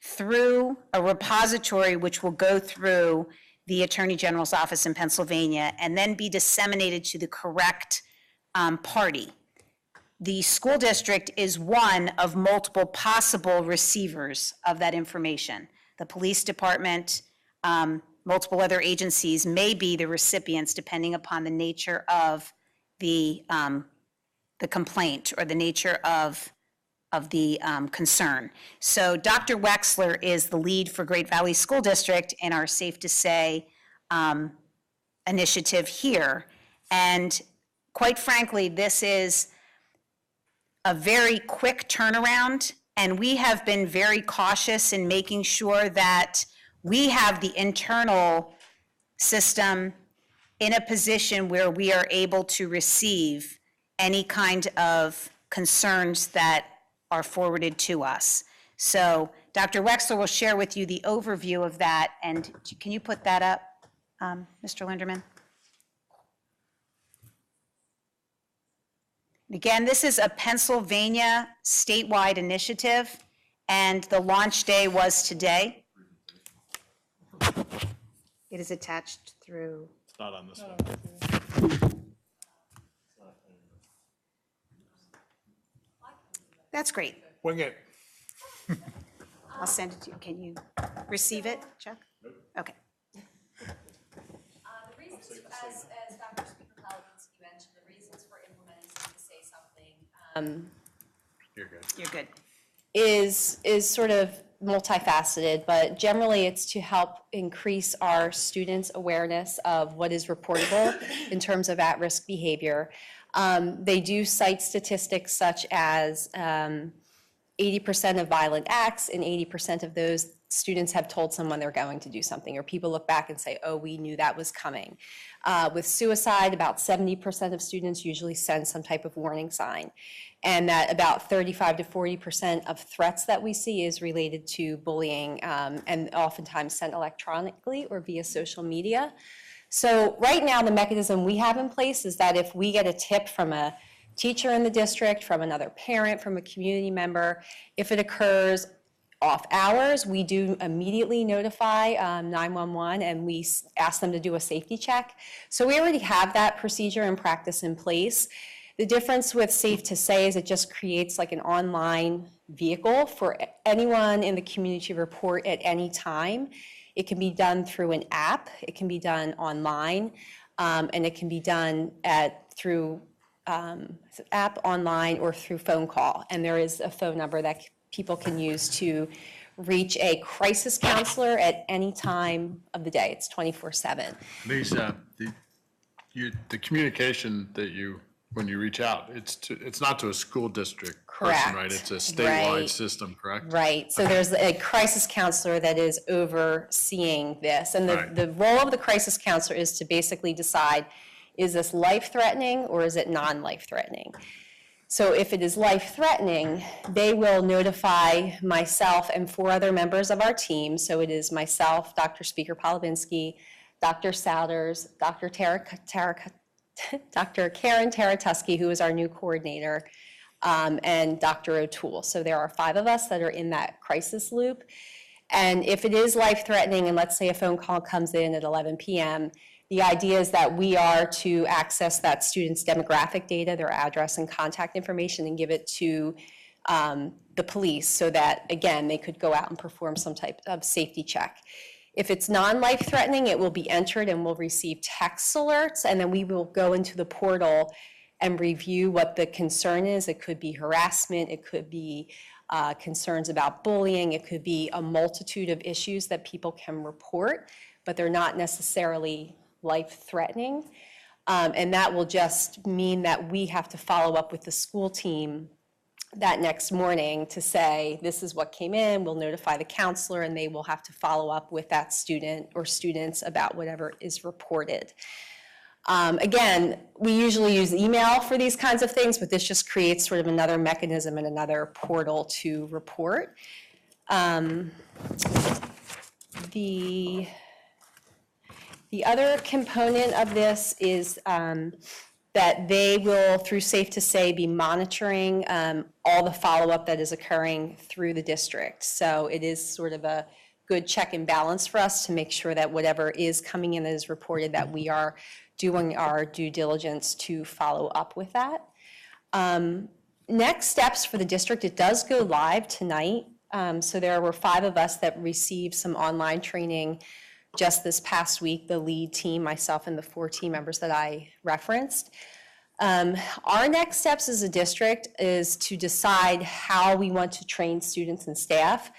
through a repository which will go through the Attorney General's office in Pennsylvania and then be disseminated to the correct party. The school district is one of multiple possible receivers of that information. The police department, multiple other agencies may be the recipients depending upon the nature of the complaint or the nature of the concern. So Dr. Wexler is the lead for Great Valley School District in our Safe to Say initiative here. And quite frankly, this is a very quick turnaround, and we have been very cautious in making sure that we have the internal system in a position where we are able to receive any kind of concerns that are forwarded to us. So Dr. Wexler will share with you the overview of that, and can you put that up, Mr. Linderman? Again, this is a Pennsylvania statewide initiative, and the launch day was today. It is attached through.
It's not on this one.
That's great.
Wing it.
I'll send it to you. Can you receive it, Chuck? Okay.
The reasons, as Dr. Speaker Palavinsky mentioned, the reasons for implementing Safe to Say Something
You're good.
You're good.
is sort of multifaceted, but generally it's to help increase our students' awareness of what is reportable in terms of at-risk behavior. They do cite statistics such as 80% of violent acts, and 80% of those students have told someone they're going to do something, or people look back and say, oh, we knew that was coming. With suicide, about 70% of students usually send some type of warning sign, and that about 35 to 40% of threats that we see is related to bullying, and oftentimes sent electronically or via social media. So right now, the mechanism we have in place is that if we get a tip from a teacher in the district, from another parent, from a community member, if it occurs off hours, we do immediately notify 911, and we ask them to do a safety check. So we already have that procedure and practice in place. The difference with Safe to Say is it just creates like an online vehicle for anyone in the community to report at any time. It can be done through an app, it can be done online, and it can be done through app, online, or through phone call. And there is a phone number that people can use to reach a crisis counselor at any time of the day. It's 24/7.
Lisa, the communication that when you reach out, it's not to a school district person,
Correct.
right? It's a statewide
Right.
system, correct?
Right, so there's a crisis counselor that is overseeing this. And
Right.
the role of the crisis counselor is to basically decide, is this life-threatening or is it non-life-threatening? So if it is life-threatening, they will notify myself and 4 other members of our team. So it is myself, Dr. Speaker Palavinsky, Dr. Souders, Dr. Karen Taratusky, who is our new coordinator, and Dr. O'Toole. So there are 5 of us that are in that crisis loop. And if it is life-threatening, and let's say a phone call comes in at 11 p.m., the idea is that we are to access that student's demographic data, their address and contact information, and give it to the police so that, again, they could go out and perform some type of safety check. If it's non-life-threatening, it will be entered and we'll receive text alerts, and then we will go into the portal and review what the concern is. It could be harassment, it could be concerns about bullying, it could be a multitude of issues that people can report, but they're not necessarily life-threatening. And that will just mean that we have to follow up with the school team that next morning to say, this is what came in, we'll notify the counselor, and they will have to follow up with that student or students about whatever is reported. Again, we usually use email for these kinds of things, but this just creates sort of another mechanism and another portal to report. The other component of this is that they will, through Safe to Say, be monitoring all the follow-up that is occurring through the district. So it is sort of a good check and balance for us to make sure that whatever is coming in that is reported, that we are doing our due diligence to follow up with that. Next steps for the district, it does go live tonight. So there were 5 of us that received some online training
just this past week, the lead team, myself and the 4 team members that I referenced. Our next steps as a district is to decide how we want to train students and staff.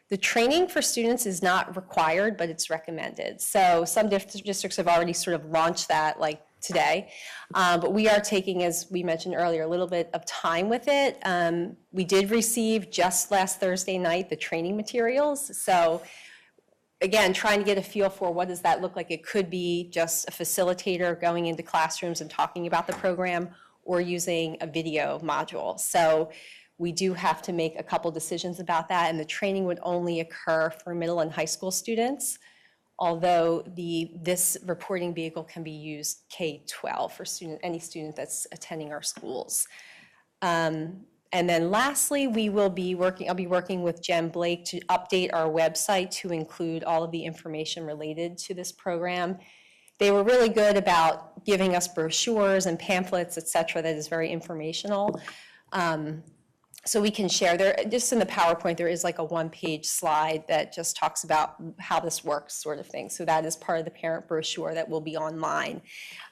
The training for students is not required, but it's recommended. So some districts have already sort of launched that like today. But we are taking, as we mentioned earlier, a little bit of time with it. We did receive just last Thursday night the training materials. So again, trying to get a feel for what does that look like. It could be just a facilitator going into classrooms and talking about the program, or using a video module. So we do have to make a couple decisions about that, and the training would only occur for middle and high school students, although this reporting vehicle can be used K-12 for any student that's attending our schools. And then lastly, I'll be working with Jen Blake to update our website to include all of the information related to this program. They were really good about giving us brochures and pamphlets, et cetera, that is very informational. So we can share there, just in the PowerPoint, there is like a 1-page slide that just talks about how this works, sort of thing. So that is part of the parent brochure that will be online.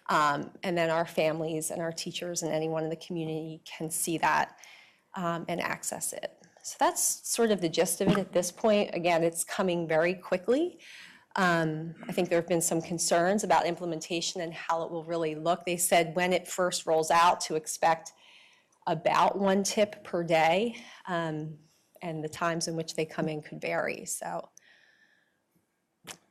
And then our families and our teachers and anyone in the community can see that and access it. So that's sort of the gist of it at this point. Again, it's coming very quickly. I think there have been some concerns about implementation and how it will really look. They said when it first rolls out to expect about 1 tip per day, and the times in which they come in could vary. So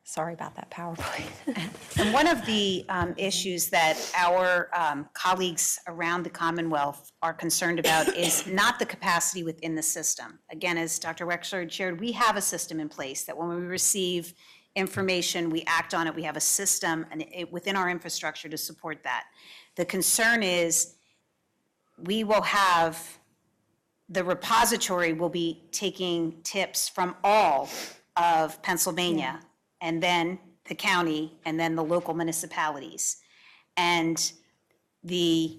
sorry about that PowerPoint.
And one of the issues that our colleagues around the Commonwealth are concerned about is not the capacity within the system. Again, as Dr. Wexler shared, we have a system in place that when we receive information, we act on it. We have a system within our infrastructure to support that. The concern is we the repository will be taking tips from all of Pennsylvania, and then the county, and then the local municipalities. And the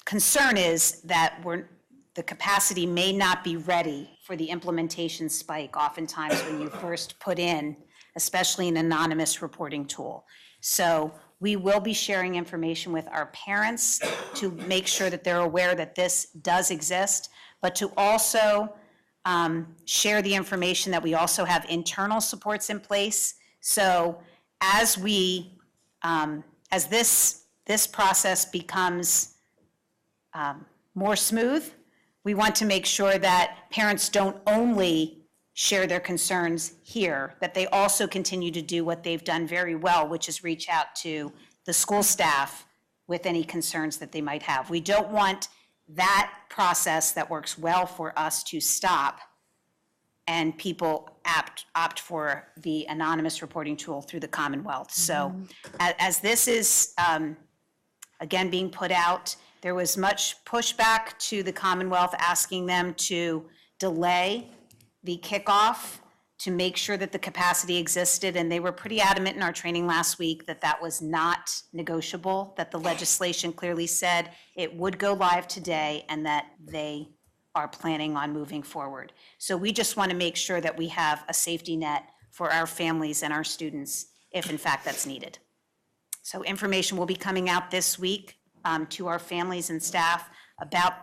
concern is that the capacity may not be ready for the implementation spike, oftentimes when you first put in, especially an anonymous reporting tool. So we will be sharing information with our parents to make sure that they're aware that this does exist, but to also share the information that we also have internal supports in place. So as this process becomes more smooth, we want to make sure that parents don't only share their concerns here, that they also continue to do what they've done very well, which is reach out to the school staff with any concerns that they might have. We don't want that process that works well for us to stop and people opt for the anonymous reporting tool through the Commonwealth. So as this is, again, being put out, there was much pushback to the Commonwealth asking them to delay the kickoff to make sure that the capacity existed, and they were pretty adamant in our training last week that that was not negotiable, that the legislation clearly said it would go live today and that they are planning on moving forward. So we just want to make sure that we have a safety net for our families and our students if in fact that's needed. So information will be coming out this week to our families and staff about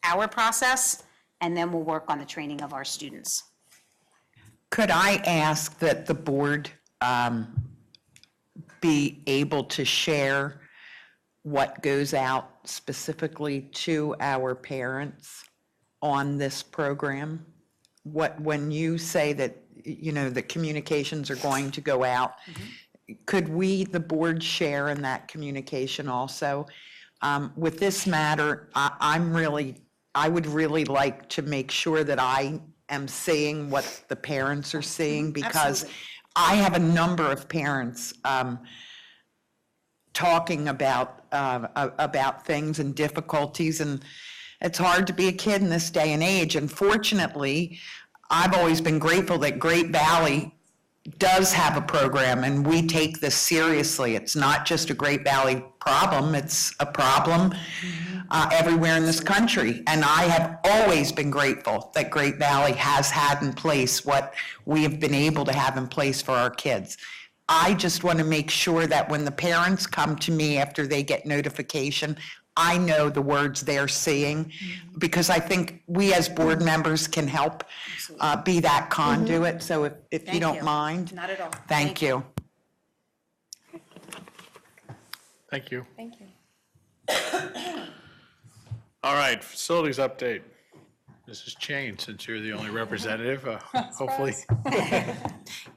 our process, and then we'll work on the training of our students.
Could I ask that the board be able to share what goes out specifically to our parents on this program? When you say that, the communications are going to go out, could we, the board, share in that communication also? With this matter, I would really like to make sure that I am seeing what the parents are seeing, because
Absolutely.
I have a number of parents talking about things and difficulties, and it's hard to be a kid in this day and age. And fortunately, I've always been grateful that Great Valley does have a program, and we take this seriously. It's not just a Great Valley problem, it's a problem everywhere in this country. And I have always been grateful that Great Valley has had in place what we have been able to have in place for our kids. I just want to make sure that when the parents come to me after they get notification, I know the words they're seeing, because I think we as board members can help be that conduit. So if you
Thank
don't
you.
mind.
Not at all.
Thank you.
Thank you.
Thank you.
All right, facilities update. This has changed since you're the only representative, hopefully.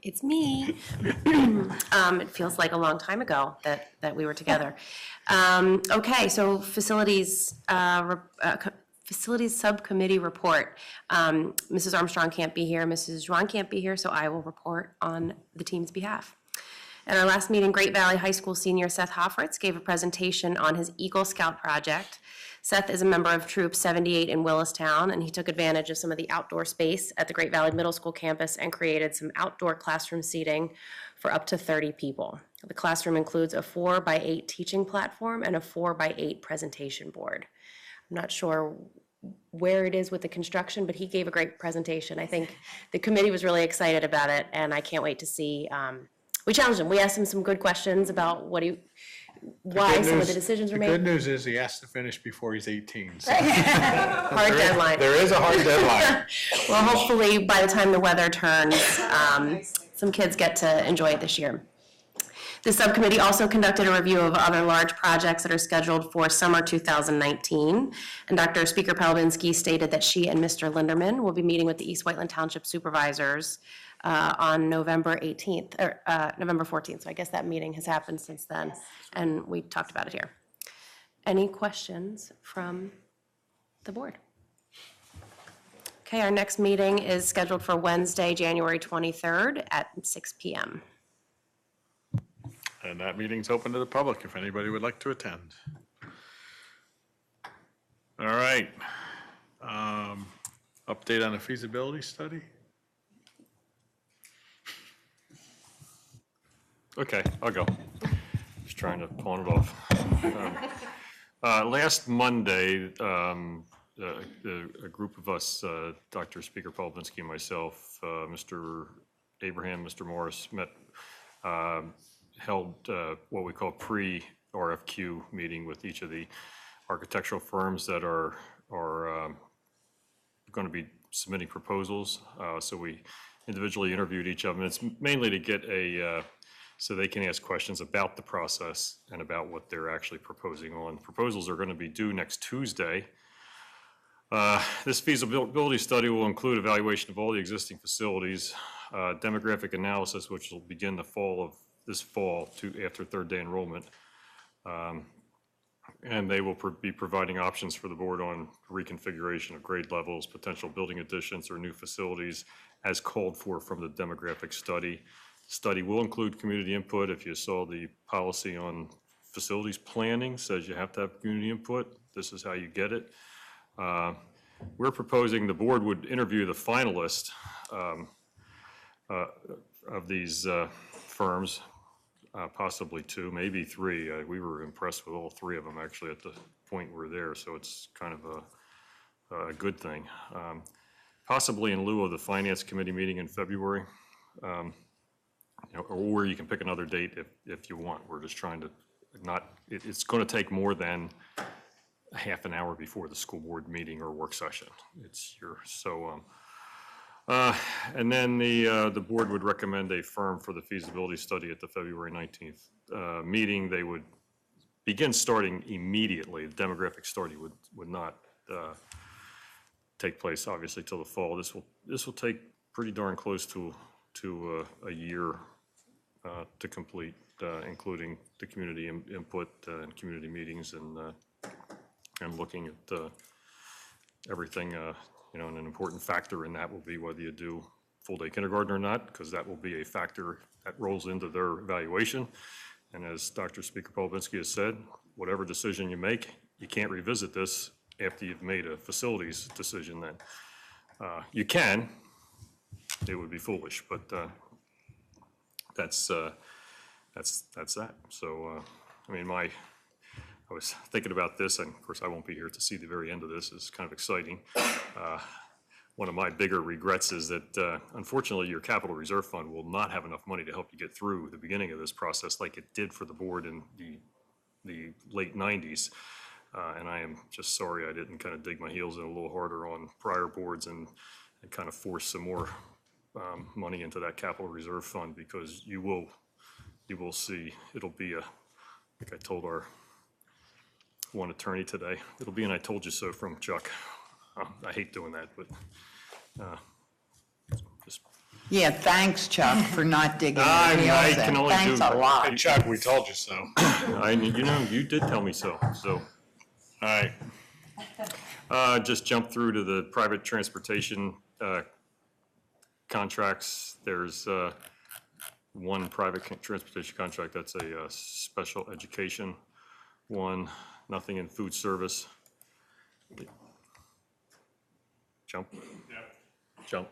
It's me. It feels like a long time ago that we were together. Okay, so facilities subcommittee report. Mrs. Armstrong can't be here, Mrs. Juan can't be here, so I will report on the team's behalf. At our last meeting, Great Valley High School senior Seth Hoffritz gave a presentation on his Eagle Scout project. Seth is a member of Troop 78 in Willistown, and he took advantage of some of the outdoor space at the Great Valley Middle School campus and created some outdoor classroom seating for up to 30 people. The classroom includes a 4x8 teaching platform and a 4x8 presentation board. I'm not sure where it is with the construction, but he gave a great presentation. I think the committee was really excited about it, and I can't wait to see. We challenged him. We asked him some good questions about why some of the decisions were
The good
made.
news is he has to finish before he's 18. So
Hard deadline.
there is a hard deadline.
Well, hopefully by the time the weather turns, some kids get to enjoy it this year. The subcommittee also conducted a review of other large projects that are scheduled for summer 2019. And Dr. Speaker Palbinski stated that she and Mr. Linderman will be meeting with the East Whiteland Township supervisors on November 18th, or November 14th. So I guess that meeting has happened since then, and we talked about it here. Any questions from the board? Okay, our next meeting is scheduled for Wednesday, January 23rd at 6 p.m.
And that meeting's open to the public if anybody would like to attend. All right. Update on the feasibility study? Okay, I'll go. Just trying to pawn it off. Last Monday, a group of us, Dr. Speaker Palbinski and myself, Mr. Abraham, Mr. Morris, held what we call pre-RFQ meeting with each of the architectural firms that are going to be submitting proposals. So we individually interviewed each of them. It's mainly to get so they can ask questions about the process and about what they're actually proposing on. Proposals are going to be due next Tuesday. This feasibility study will include evaluation of all the existing facilities, demographic analysis, which will begin this fall after third day enrollment. And they will be providing options for the board on reconfiguration of grade levels, potential building additions or new facilities as called for from the demographic study. Study will include community input. If you saw the policy on facilities planning, says you have to have community input. This is how you get it. We're proposing the board would interview the finalists of these firms, possibly two, maybe three. We were impressed with all three of them actually at the point we're there, so it's kind of a good thing. Possibly in lieu of the Finance Committee meeting in February. Or you can pick another date if you want. We're just trying to it's going to take more than a half an hour before the school board meeting or work session. And then the board would recommend a firm for the feasibility study at the February 19th meeting. They would begin starting immediately. The demographic study would not take place obviously till the fall. This will take pretty darn close to a year to complete, including the community input and community meetings and looking at everything. And an important factor in that will be whether you do full-day kindergarten or not, because that will be a factor that rolls into their evaluation. And as Dr. Speaker Palbinski has said, whatever decision you make, you can't revisit this after you've made a facilities decision. Then you can. It would be foolish, but that's that. So I mean,
I was thinking about this, and of course, I won't be here to see the very end of this. It's kind of exciting. One of my bigger regrets is that unfortunately, your capital reserve fund will not have enough money to help you get through the beginning of this process like it did for the board in the late 90s. And I am just sorry I didn't kind of dig my heels in a little harder on prior boards and kind of force some more money into that capital reserve fund, because you will see, it'll be like I told our one attorney today, it'll be an "I told you so" from Chuck. I hate doing that, but just.
Yeah, thanks, Chuck, for not digging your
I
heels
can
in.
only do.
Thanks a lot.
Hey, Chuck, we told you so.
You did tell me so, so.
All right.
Just jump through to the private transportation contracts. There's one private transportation contract, that's a special education one, nothing in food service. Jump. Jump.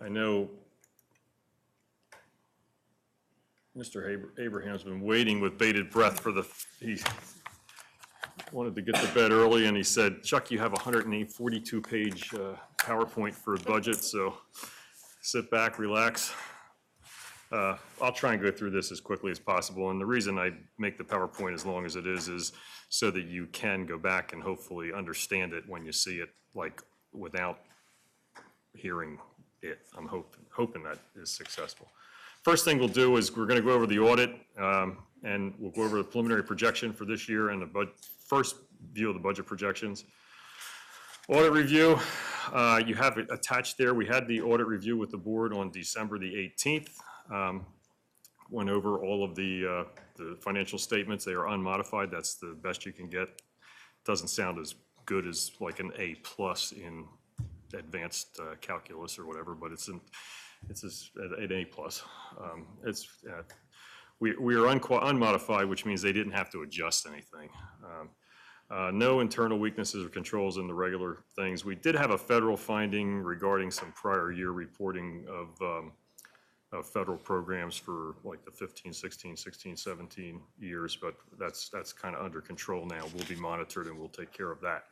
I know Mr. Abraham's been waiting with bated breath for he wanted to get to bed early, and he said, "Chuck, you have a 142-page PowerPoint for a budget, so sit back, relax." I'll try and go through this as quickly as possible, and the reason I make the PowerPoint as long as it is so that you can go back and hopefully understand it when you see it, like, without hearing it. I'm hoping that is successful. First thing we'll do is we're going to go over the audit, and we'll go over the preliminary projection for this year and the first view of the budget projections. Audit review, you have it attached there. We had the audit review with the board on December the 18th. Went over all of the financial statements. They are unmodified. That's the best you can get. Doesn't sound as good as like an A+ in advanced calculus or whatever, but it's an A+. We are unmodified, which means they didn't have to adjust anything. No internal weaknesses or controls in the regular things. We did have a federal finding regarding some prior year reporting of federal programs for like the 15, 16, 16, 17 years, but that's kind of under control now. We'll be monitored and we'll take care of that.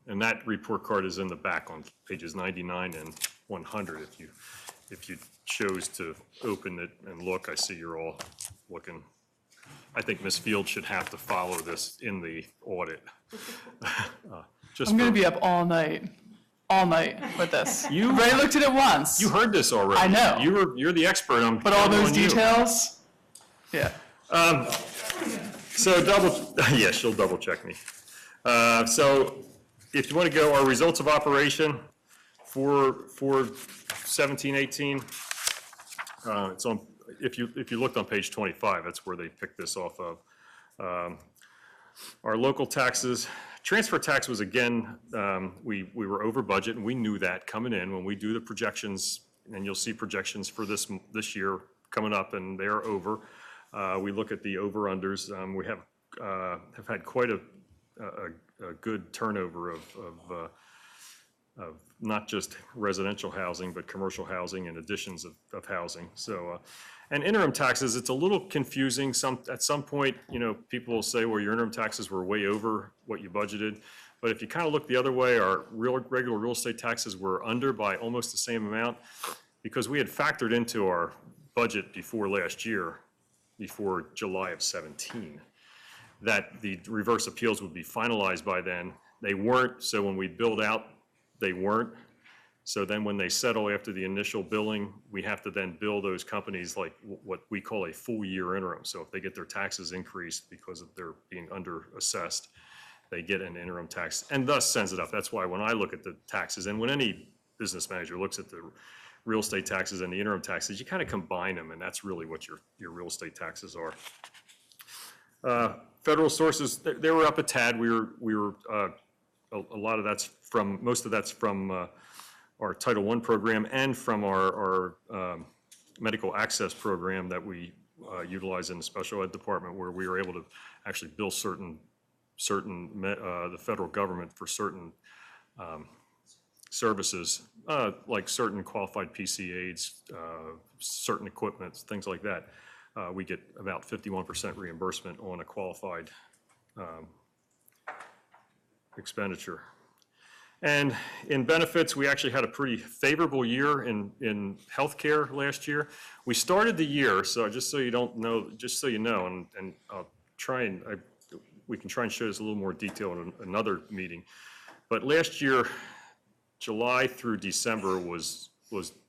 And that report card is in the back on pages 99 and 100. If you chose to open it and look, I see you're all looking. I think Ms. Field should have to follow this in the audit.
I'm going to be up all night with this. I've already looked at it once.
You heard this already.
I know.
You're the expert.
But all those details? Yeah.
So yeah, she'll double check me. So if you want to go, our results of operation for 17, 18, it's on, if you looked on page 25, that's where they picked this off of. Our local taxes, transfer tax was again, we were over budget, and we knew that coming in when we do the projections, and you'll see projections for this year coming up, and they are over. We look at the over-unders. We have had quite a good turnover of not just residential housing, but commercial housing and additions of housing. So, and interim taxes, it's a little confusing. At some point, people will say, well, your interim taxes were way over what you budgeted. But if you kind of look the other way, our regular real estate taxes were under by almost the same amount, because we had factored into our budget before last year, before July of 17, that the reverse appeals would be finalized by then. They weren't, so when we billed out, they weren't. So then when they settle after the initial billing, we have to then bill those companies like what we call a full year interim. So if they get their taxes increased because of their being under assessed, they get an interim tax and thus sends it up. That's why when I look at the taxes, and when any business manager looks at the real estate taxes and the interim taxes, you kind of combine them, and that's really what your real estate taxes are. Federal sources, they were up a tad. We were a lot of that's from, most of that's from our Title I program and from our medical access program that we utilize in the special ed department, where we were able to actually bill the federal government for certain services, like certain qualified PC aids, certain equipment, things like that. we get about 51% reimbursement on a qualified expenditure. And in benefits, we actually had a pretty favorable year in healthcare last year. We started the year, so just so you don't know, just so you know, and I'll try and, we can try and show this a little more detail in another meeting. But last year, July through December was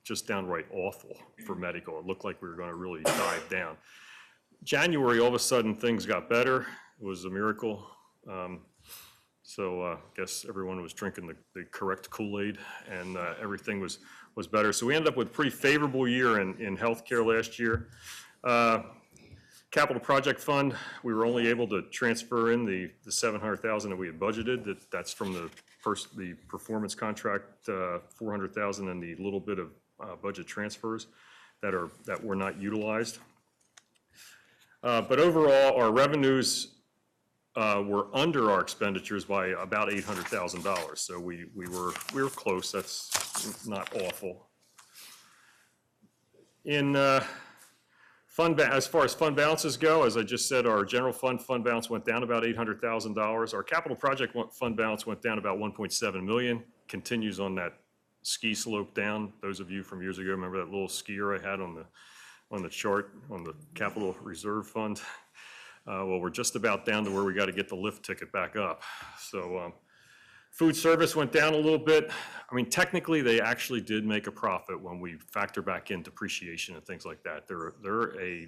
just downright awful for medical. It looked like we were going to really dive down. January, all of a sudden, things got better. It was a miracle. So I guess everyone was drinking the correct Kool-Aid, and everything was better. So we ended up with a pretty favorable year in healthcare last year. Capital project fund, we were only able to transfer in the $700,000 that we had budgeted. That's from the performance contract, $400,000, and the little bit of budget transfers that were not utilized. But overall, our revenues were under our expenditures by about $800,000. So we were close. That's not awful. In as far as fund balances go, as I just said, our general fund balance went down about $800,000. Our capital project fund balance went down about $1.7 million. Continues on that ski slope down. Those of you from years ago remember that little skier I had on the chart on the capital reserve fund. Well, we're just about down to where we got to get the lift ticket back up. So food service went down a little bit. I mean, technically, they actually did make a profit when we factor back in depreciation and things like that. They're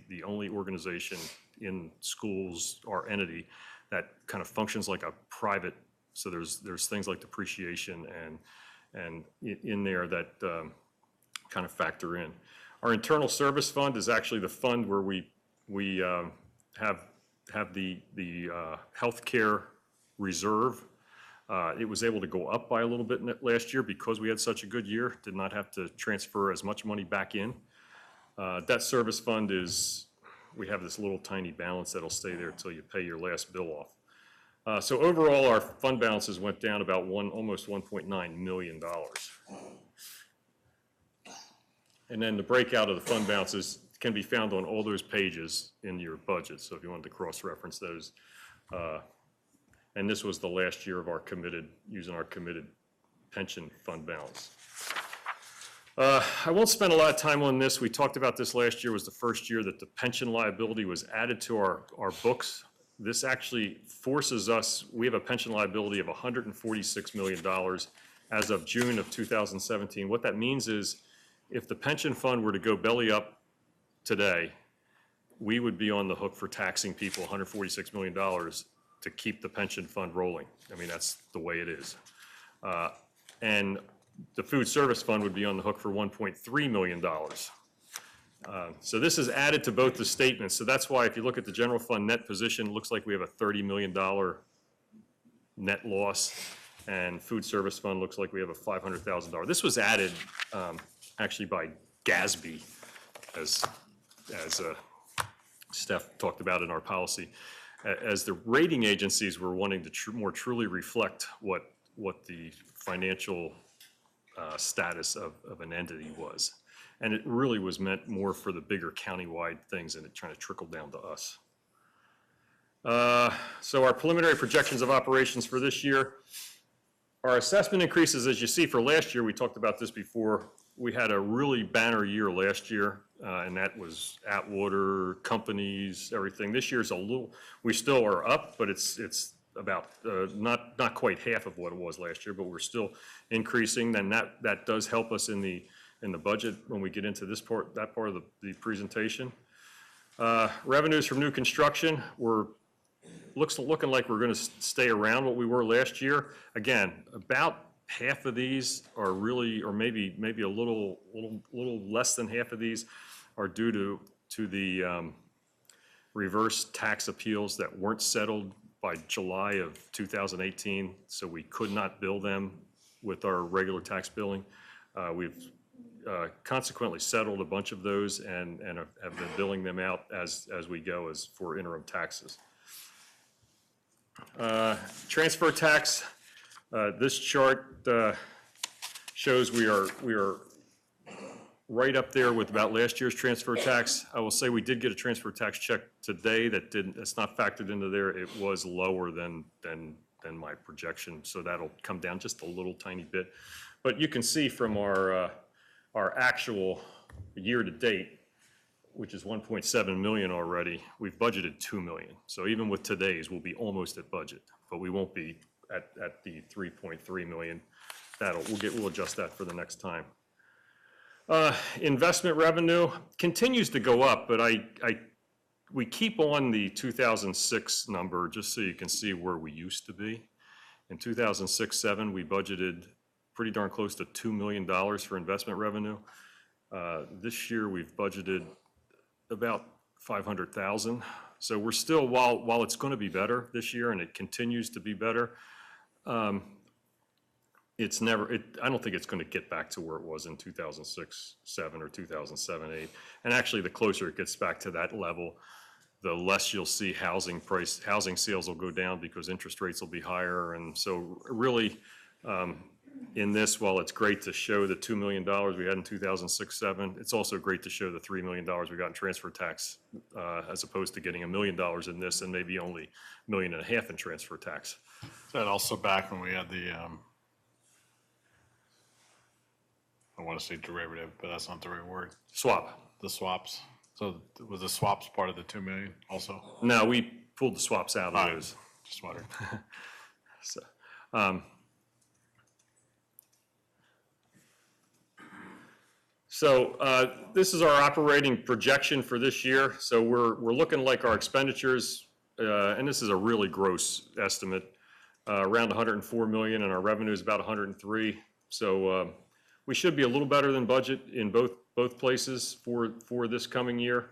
the only organization in schools or entity that kind of functions like a private. So there's things like depreciation and in there that kind of factor in. Our internal service fund is actually the fund where we have the healthcare reserve. It was able to go up by a little bit last year because we had such a good year, did not have to transfer as much money back in. Debt service fund is, we have this little tiny balance that'll stay there until you pay your last bill off. So overall, our fund balances went down about almost $1.9 million. And then the breakout of the fund balances can be found on all those pages in your budget. So if you wanted to cross-reference those. And this was the last year of our using our committed pension fund balance. I won't spend a lot of time on this. We talked about this last year was the first year that the pension liability was added to our books. This actually forces us, we have a pension liability of $146 million as of June of 2017. What that means is if the pension fund were to go belly up today, we would be on the hook for taxing people $146 million to keep the pension fund rolling. I mean, that's the way it is. And the food service fund would be on the hook for $1.3 million. So this is added to both the statements. So that's why if you look at the general fund net position, it looks like we have a $30 million net loss, and food service fund looks like we have a $500,000. This was added actually by GASB, as Steph talked about in our policy, as the rating agencies were wanting to more truly reflect what the financial status of an entity was. And it really was meant more for the bigger countywide things and it trying to trickle down to us. So our preliminary projections of operations for this year, our assessment increases, as you see for last year, we talked about this before, we had a really banner year last year, and that was Atwater, companies, everything. This year's a little, we still are up, but it's about not quite half of what it was last year, but we're still increasing. And that does help us in the budget when we get into that part of the presentation. Revenues from new construction were looking like we're going to stay around what we were last year. Again, about half of these are really, or maybe a little less than half of these are due to the reverse tax appeals that weren't settled by July of 2018, so we could not bill them with our regular tax billing. We've consequently settled a bunch of those and have been billing them out as we go as for interim taxes. Transfer tax, this chart shows we are right up there with about last year's transfer tax. I will say we did get a transfer tax check today that's not factored into there. It was lower than my projection, so that'll come down just a little tiny bit. But you can see from our actual year-to-date, which is 1.7 million already, we've budgeted 2 million. So even with today's, we'll be almost at budget, but we won't be at the 3.3 million. We'll adjust that for the next time. Investment revenue continues to go up, but we keep on the 2006 number just so you can see where we used to be. In 2006-07, we budgeted pretty darn close to $2 million for investment revenue. This year we've budgeted about 500,000. So we're still, while it's going to be better this year and it continues to be better, I don't think it's going to get back to where it was in 2006-07 or 2007-08. And actually, the closer it gets back to that level, the less you'll see housing sales will go down because interest rates will be higher. And so really, in this, while it's great to show the $2 million we had in 2006-07, it's also great to show the $3 million we got in transfer tax, as opposed to getting $1 million in this and maybe only $1.5 million in transfer tax.
Is that also back when we had the, I want to say derivative, but that's not the right word.
Swap.
The swaps. So was the swaps part of the 2 million also?
No, we pulled the swaps out of
All right.
those.
Just wondering.
So this is our operating projection for this year. So we're looking like our expenditures, and this is a really gross estimate, around 104 million, and our revenue is about 103. So we should be a little better than budget in both places for this coming year,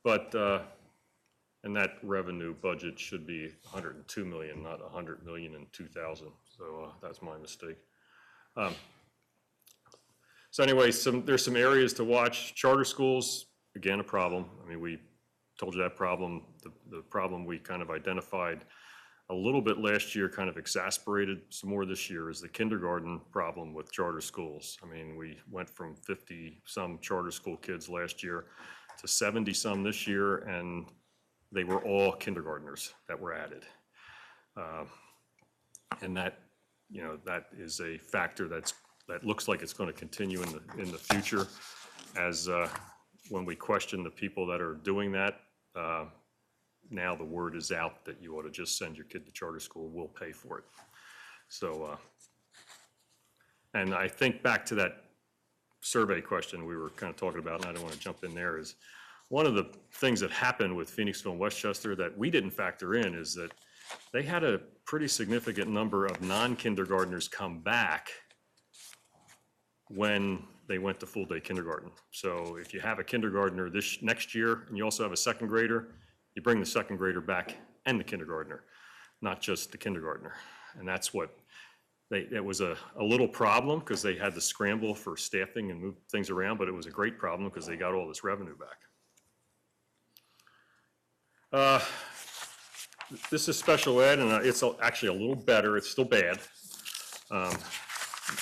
but and that revenue budget should be 102 million, not 100 million in 2000. So that's my mistake. So anyway, there's some areas to watch. Charter schools, again, a problem. I mean, we told you that problem. The problem we kind of identified a little bit last year, kind of exacerbated some more this year, is the kindergarten problem with charter schools. I mean, we went from 50-some charter school kids last year to 70-some this year, and they were all kindergartners that were added. And that is a factor that looks like it's going to continue in the future, as when we question the people that are doing that, now the word is out that you ought to just send your kid to charter school, we'll pay for it. So, and I think back to that survey question we were kind of talking about, and I don't want to jump in there, is one of the things that happened with Phoenixville and Westchester that we didn't factor in is that they had a pretty significant number of non-kindergartners come back when they went to full-day kindergarten. So if you have a kindergartner this next year and you also have a second grader, you bring the second grader back and the kindergartner, not just the kindergartner. And that's what it was a little problem because they had to scramble for staffing and move things around, but it was a great problem because they got all this revenue back. This is special ed, and it's actually a little better. It's still bad.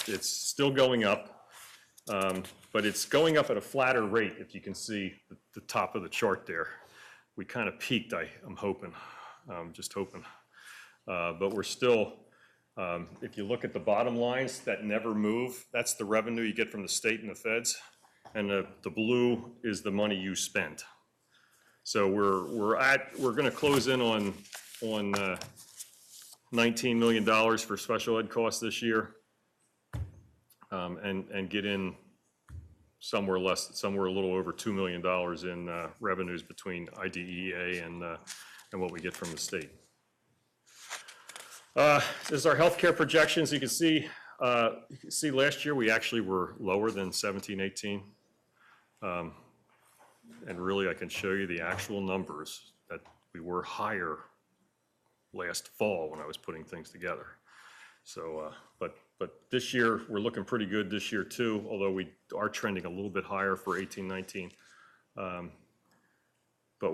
It's still going up, but it's going up at a flatter rate, if you can see the top of the chart there. We kind of peaked, I'm hoping, just hoping. But we're still, if you look at the bottom lines that never move, that's the revenue you get from the state and the feds. And the blue is the money you spend. So we're going to close in on $19 million for special ed costs this year, and get in somewhere a little over $2 million in revenues between IDEA and what we get from the state. This is our healthcare projections. You can see last year we actually were lower than 17-18. And really, I can show you the actual numbers that we were higher last fall when I was putting things together. So, but this year, we're looking pretty good this year too, although we are trending a little bit higher for 18-19. But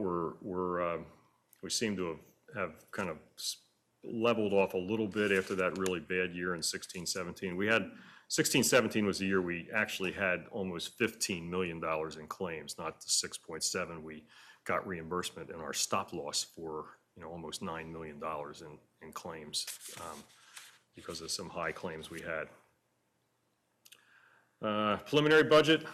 we seem to have kind of leveled off a little bit after that really bad year in 16-17. We had 16-17 was the year we actually had almost $15 million in claims, not the 6.7. We got reimbursement in our stop loss for, almost $9 million in claims because of some high claims we had. Preliminary budget.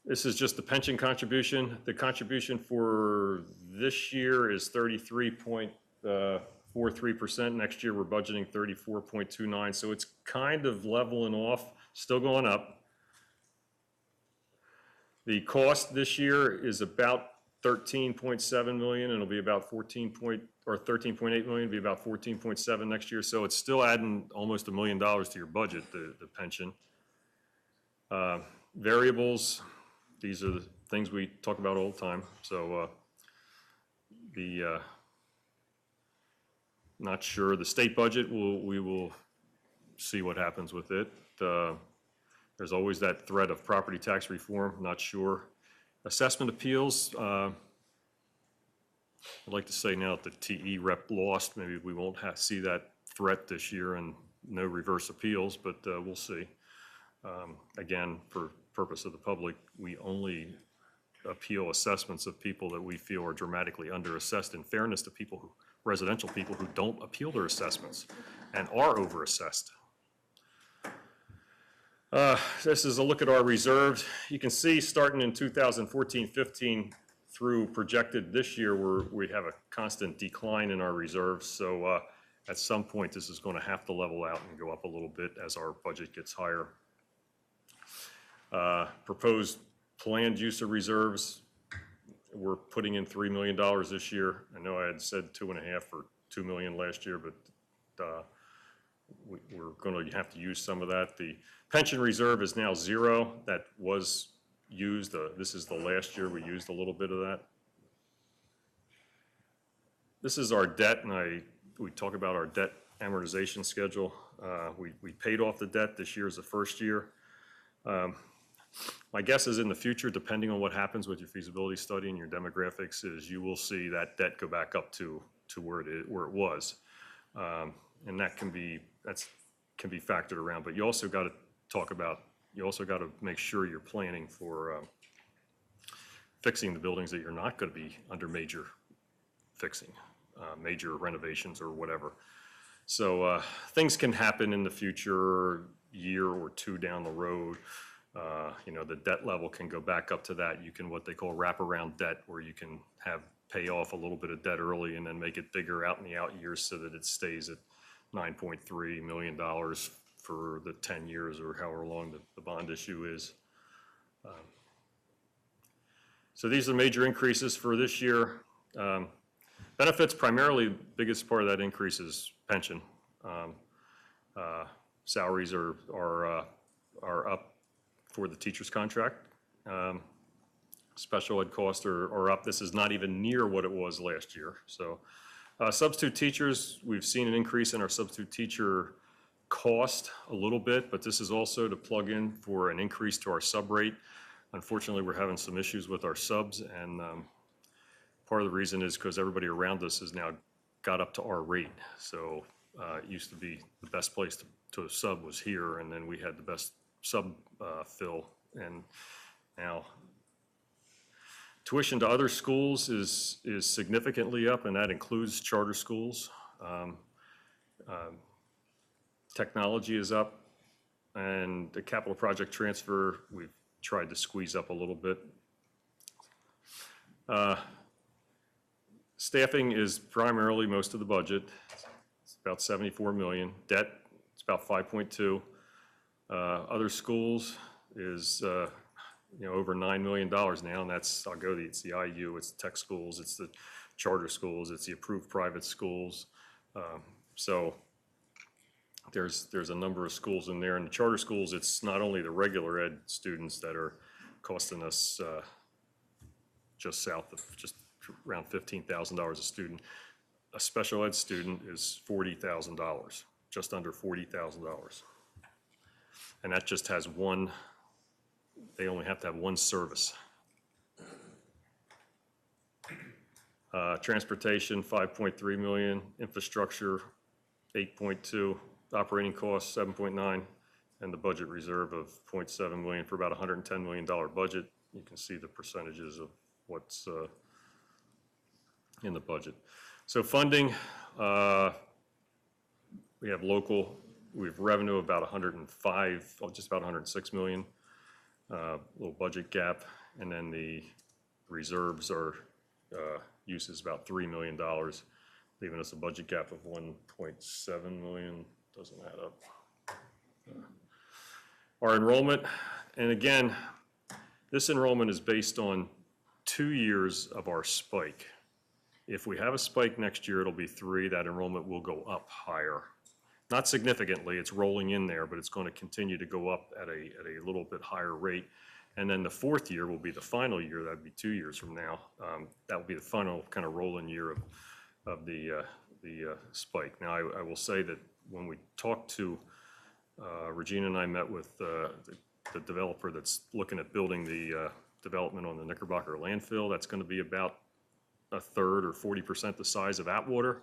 This is just the pension contribution. The contribution for this year is 33.43%. Next year, we're budgeting 34.29. So it's kind of leveling off, still going up. The cost this year is about 13.7 million, and it'll be about 13.8 million, be about 14.7 next year. So it's still adding almost $1 million to your budget, the pension. Variables, these are the things we talk about all the time. So not sure. The state budget, we will see what happens with it. There's always that threat of property tax reform, not sure. Assessment appeals, I'd like to say now that the TE rep lost, maybe we won't see that threat this year and no reverse appeals, but we'll see. Again, for purpose of the public, we only appeal assessments of people that we feel are dramatically underassessed, in fairness to residential people who don't appeal their assessments and are overassessed. This is a look at our reserves. You can see starting in 2014-15 through projected this year, we have a constant decline in our reserves. So at some point, this is going to have to level out and go up a little bit as our budget gets higher. Proposed planned use of reserves, we're putting in $3 million this year. I know I had said 2.5 or $2 million last year, but we're going to have to use some of that. The pension reserve is now 0. That was used. This is the last year we used a little bit of that. This is our debt, and we talk about our debt amortization schedule. We paid off the debt. This year is the first year. My guess is in the future, depending on what happens with your feasibility study and your demographics, is you will see that debt go back up to where it was, and that can be factored around. But you also got to make sure you're planning for fixing the buildings that you're not going to be under major fixing, major renovations or whatever. So things can happen in the future, year or two down the road. The debt level can go back up to that. You can, what they call wraparound debt, where you can pay off a little bit of debt early and then make it bigger out in the out years so that it stays at $9.3 million for the 10 years or however long the bond issue is. So these are major increases for this year. Benefits, primarily, biggest part of that increase is pension. Salaries are up for the teacher's contract. Special ed costs are up. This is not even near what it was last year. So substitute teachers, we've seen an increase in our substitute teacher cost a little bit, but this is also to plug in for an increase to our sub rate. Unfortunately, we're having some issues with our subs, and part of the reason is because everybody around us has now got up to our rate. So it used to be the best place to sub was here, and then we had the best sub fill, and now tuition to other schools is significantly up, and that includes charter schools. Technology is up, and the capital project transfer we've tried to squeeze up a little bit. Staffing is primarily most of the budget. It's about 74 million. Debt, it's about 5.2. Other schools is over $9 million now, and it's the IU, it's the tech schools, it's the charter schools, it's the approved private schools. So there's a number of schools in there. And the charter schools, it's not only the regular ed students that are costing us just around $15,000 a student. A special ed student is $40,000, just under $40,000. And that just has they only have to have one service. Transportation, 5.3 million, infrastructure, 8.2, operating costs, 7.9, and the budget reserve of 0.7 million for about $110 million budget. You can see the percentages of what's in the budget. So funding, we have local, we have revenue of about 105, just about 106 million, little budget gap, and then the reserves are uses about $3 million, leaving us a budget gap of 1.7 million. Doesn't add up. Our enrollment, and again, this enrollment is based on 2 years of our spike. If we have a spike next year, it'll be 3. That enrollment will go up higher. Not significantly, it's rolling in there, but it's going to continue to go up at a little bit higher rate. And then the 4th year will be the final year. That'd be 2 years from now. That will be the final kind of rolling year of the spike. Now, I will say that when we talked to, Regina and I met with the developer that's looking at building the development on the Knickerbocker landfill. That's going to be about a third or 40% the size of Atwater.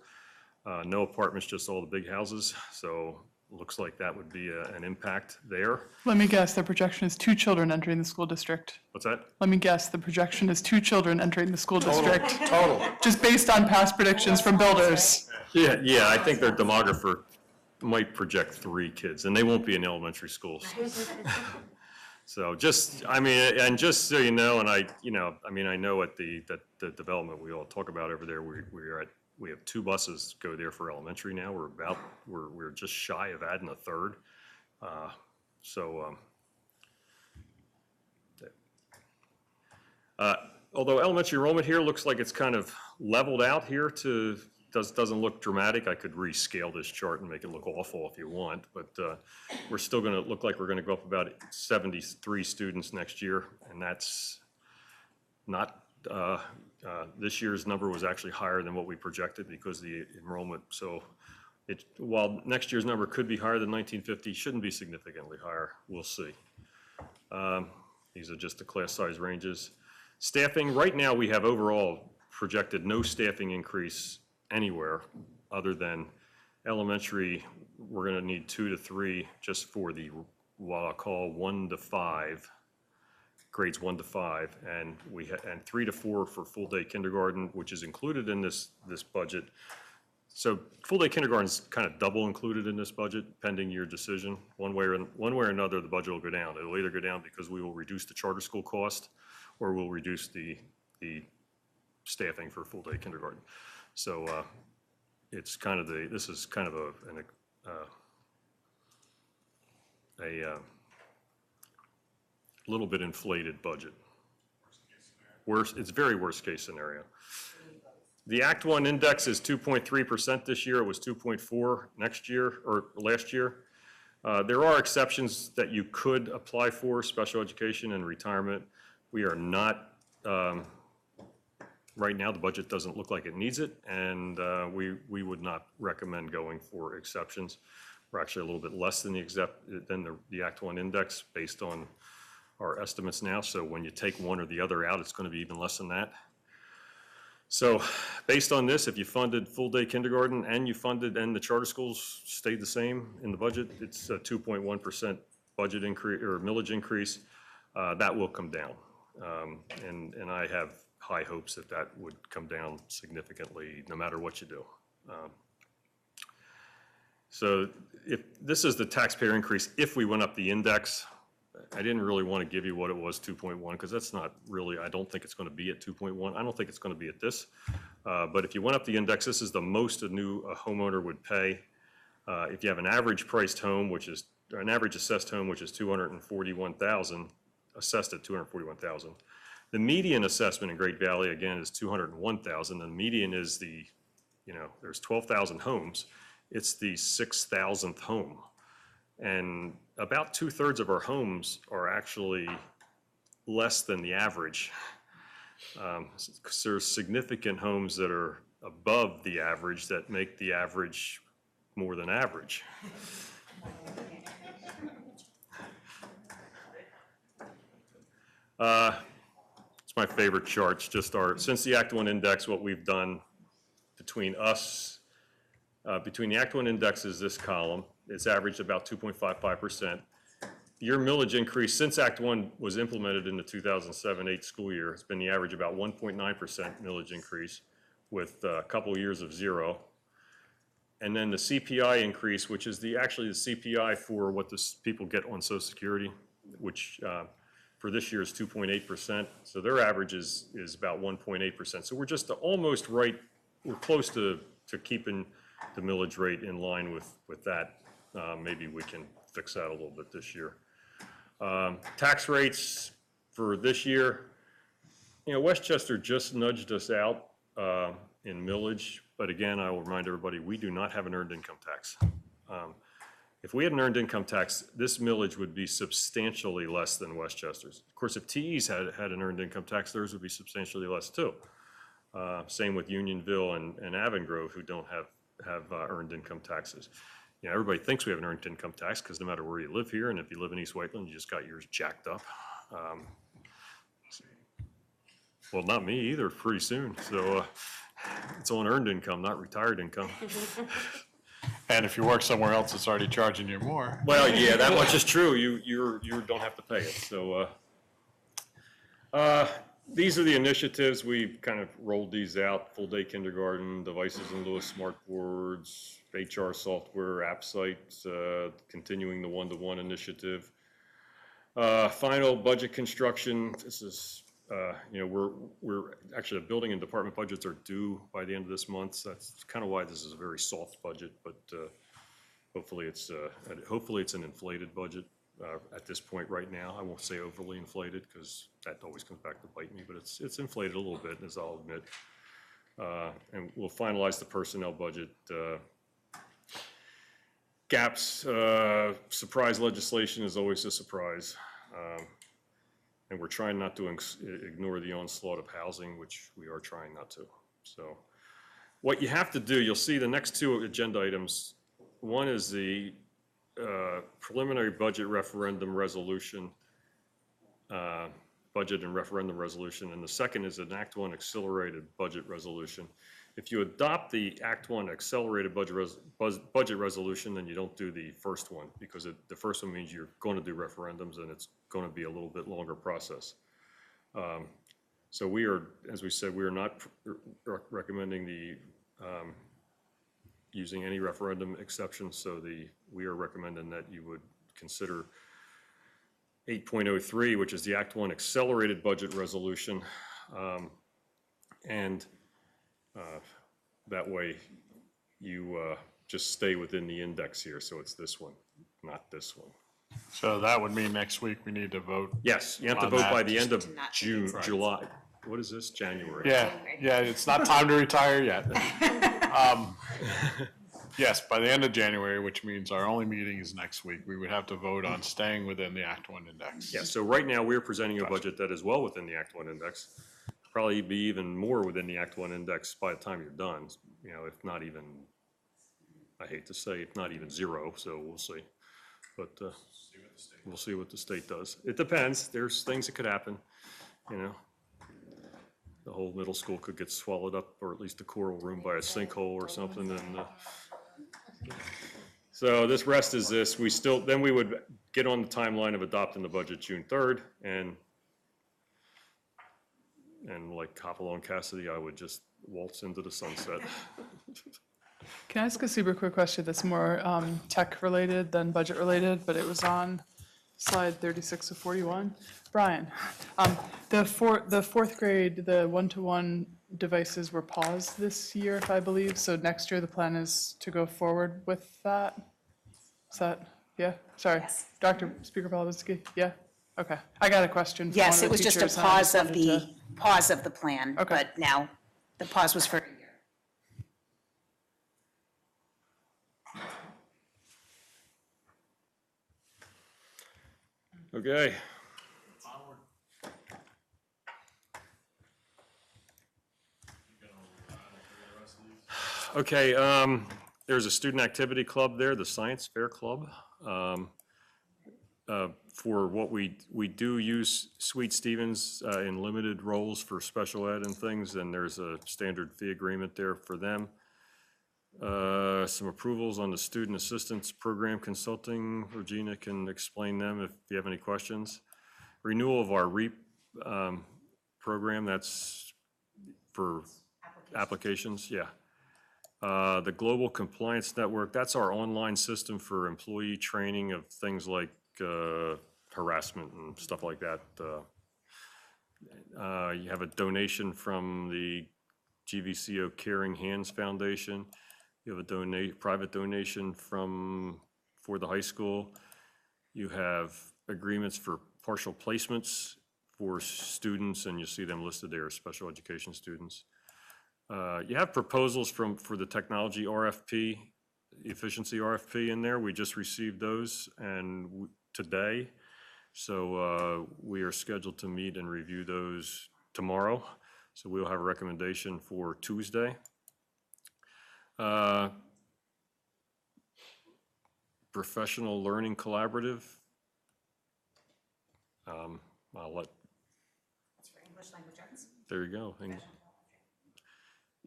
No apartments, just all the big houses. So looks like that would be an impact there.
Let me guess, the projection is 2 children entering the school district.
What's that?
Let me guess, the projection is 2 children entering the school district.
Total.
Just based on past predictions from builders.
Yeah, I think their demographer might project 3 kids, and they won't be in elementary schools. So just, I mean, and just so you know, and I know at the development we all talk about over there, we have 2 buses go there for elementary now. We're just shy of adding a 3rd. Although elementary enrollment here looks like it's kind of leveled out here doesn't look dramatic. I could rescale this chart and make it look awful if you want, but we're still going to look like we're going to go up about 73 students next year, and that's not, this year's number was actually higher than what we projected because the enrollment, so while next year's number could be higher than 1950, shouldn't be significantly higher. We'll see. These are just the class size ranges. Staffing, right now we have overall projected no staffing increase anywhere other than elementary. We're going to need 2 to 3 just for the what I call 1 to 5, grades 1 to 5, and and 3 to 4 for full day kindergarten, which is included in this budget. So full day kindergarten is kind of double included in this budget, pending your decision. One way or another, the budget will go down. It'll either go down because we will reduce the charter school cost, or we'll reduce the staffing for full day kindergarten. So it's kind of this is kind of a little bit inflated budget. It's very worst case scenario. The Act 1 index is 2.3% this year. It was 2.4 next year or last year. There are exceptions that you could apply for, special education and retirement. We are not, right now the budget doesn't look like it needs it, and we would not recommend going for exceptions. We're actually a little bit less than the Act 1 index based on our estimates now. So when you take one or the other out, it's going to be even less than that. So based on this, if you funded full day kindergarten and the charter schools stayed the same in the budget, it's a 2.1% budget increase or millage increase. That will come down. And I have high hopes that would come down significantly no matter what you do. So if this is the taxpayer increase, if we went up the index, I didn't really want to give you what it was, 2.1, because that's not really, I don't think it's going to be at 2.1. I don't think it's going to be at this. But if you went up the index, this is the most a homeowner would pay. If you have an average priced home, an average assessed home, which is $241,000, assessed at $241,000. The median assessment in Great Valley, again, is $201,000. The median is there's 12,000 homes. It's the 6,000th home. And about 2/3 of our homes are actually less than the average. There's significant homes that are above the average that make the average more than average. It's my favorite charts, since the Act 1 index, what we've done between the Act 1 index is this column. It's averaged about 2.55%. your millage increase since Act One was implemented in the 2007-8 school year has been the average about 1.9% millage increase with a couple years of zero. And then the CPI increase, which is actually the CPI for what the people get on Social Security, which for this year is 2.8%. So their average is about 1.8%. So we're just almost right, we're close to keeping the millage rate in line with that. Maybe we can fix that a little bit this year. Tax rates for this year, Westchester just nudged us out in millage, but again, I will remind everybody, we do not have an earned income tax. If we had an earned income tax, this millage would be substantially less than Westchester's. Of course, if TEs had an earned income tax, theirs would be substantially less too. Same with Unionville and Avongrove, who don't have earned income taxes. Everybody thinks we have an earned income tax because no matter where you live here, and if you live in East Whiteland, you just got yours jacked up. Well, not me either, pretty soon. So it's on earned income, not retired income.
And if you work somewhere else, it's already charging you more.
Well, yeah, that much is true. You don't have to pay it. So these are the initiatives. We've kind of rolled these out: full day kindergarten, devices in lieu of smart boards, HR software, app sites, continuing the one-to-one initiative. Final budget construction. This is, we're actually, the building and department budgets are due by the end of this month. So that's kind of why this is a very soft budget, but hopefully it's an inflated budget at this point right now. I won't say overly inflated because that always comes back to bite me, but it's inflated a little bit, as I'll admit. And we'll finalize the personnel budget. Gaps, surprise legislation is always a surprise. And we're trying not to ignore the onslaught of housing, which we are trying not to. So what you have to do, you'll see the next two agenda items. One is the preliminary budget referendum resolution, budget and referendum resolution, and the second is an Act One accelerated budget resolution. If you adopt the Act One accelerated budget resolution, then you don't do the first one, because the first one means you're going to do referendums and it's going to be a little bit longer process. So we are, as we said, we are not recommending the using any referendum exceptions. So we are recommending that you would consider 8.03, which is the Act One accelerated budget resolution, and that way you just stay within the index here. So it's this one, not this one.
So that would mean next week we need to vote.
Yes, you have to
On
vote
that.
by the end of
Not
June, July. What is this, January?
Yeah, it's not time to retire yet. Yes, by the end of January, which means our only meeting is next week, we would have to vote on staying within the Act One index.
Yeah, so right now we're presenting a budget that is well within the Act One index. Probably be even more within the Act One index by the time you're done, if not even, I hate to say, if not even zero, so we'll see. But we'll see what the state does. It depends. There's things that could happen, The whole middle school could get swallowed up, or at least the choral room, by a sinkhole or something, and so this rest is this. Then we would get on the timeline of adopting the budget June 3rd, and like Hopalong Cassidy, I would just waltz into the sunset.
Can I ask a super quick question that's more tech-related than budget-related, but it was on slide 36 of 41? Brian, the fourth grade, the one-to-one devices were paused this year, if I believe, so next year the plan is to go forward with that? Is that, yeah? Sorry.
Yes.
Dr. Speaker Palavisky, yeah? Okay. I got a question. From
Yes,
one
it
of
was
the
just a
teachers, and I
pause of
wanted
the,
to-
pause of the plan,
Okay.
but now the pause was for a year.
Okay. Okay, there's a student activity club there, the Science Fair Club. For what we do use Sweet Stevens in limited roles for special ed and things, and there's a standard fee agreement there for them. some approvals on the student assistance program consulting. Regina can explain them if you have any questions. Renewal of our REAP program, that's for applications, yeah. The Global Compliance Network, that's our online system for employee training of things like harassment and stuff like that. You have a donation from the GVCO Caring Hands Foundation. You have a private donation for the high school. You have agreements for partial placements for students, and you see them listed there as special education students. You have proposals for the technology RFP, efficiency RFP in there. We just received those and today. So we are scheduled to meet and review those tomorrow. So we'll have a recommendation for Tuesday. Professional Learning Collaborative. I'll let.
That's for English language arts.
There you go.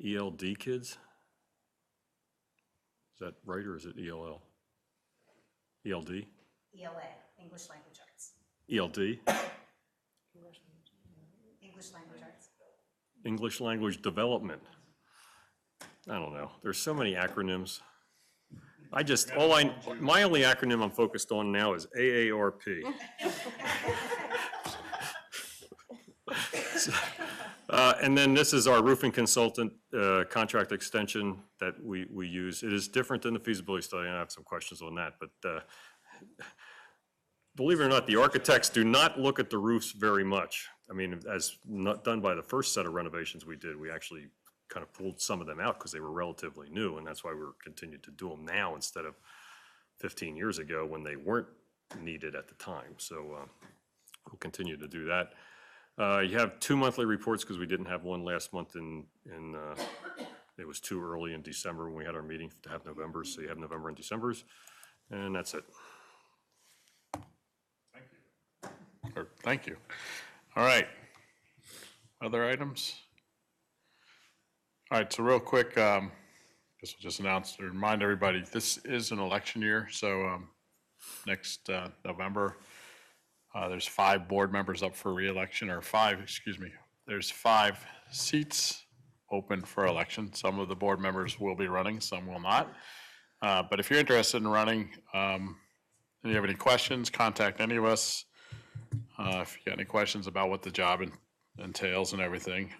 ELD kids? Is that right, or is it ELL? ELD?
ELA, English language arts.
ELD?
English language arts.
English language development. I don't know. There's so many acronyms. My only acronym I'm focused on now is AARP. And then this is our roofing consultant contract extension that we use. It is different than the feasibility study, and I have some questions on that, but believe it or not, the architects do not look at the roofs very much. I mean, as not done by the first set of renovations we did, we actually kind of pulled some of them out because they were relatively new, and that's why we're continued to do them now instead of 15 years ago when they weren't needed at the time. So we'll continue to do that. You have 2 monthly reports because we didn't have one last month it was too early in December when we had our meeting to have November, so you have November and December's, and that's it.
Thank you. All right. Other items? All right, so real quick, guess we'll just announce to remind everybody, this is an election year, so next November, there's 5 board members up for reelection, or 5, excuse me. There's 5 seats open for election. Some of the board members will be running, some will not. But if you're interested in running, and you have any questions, contact any of us. If you got any questions about what the job entails and everything.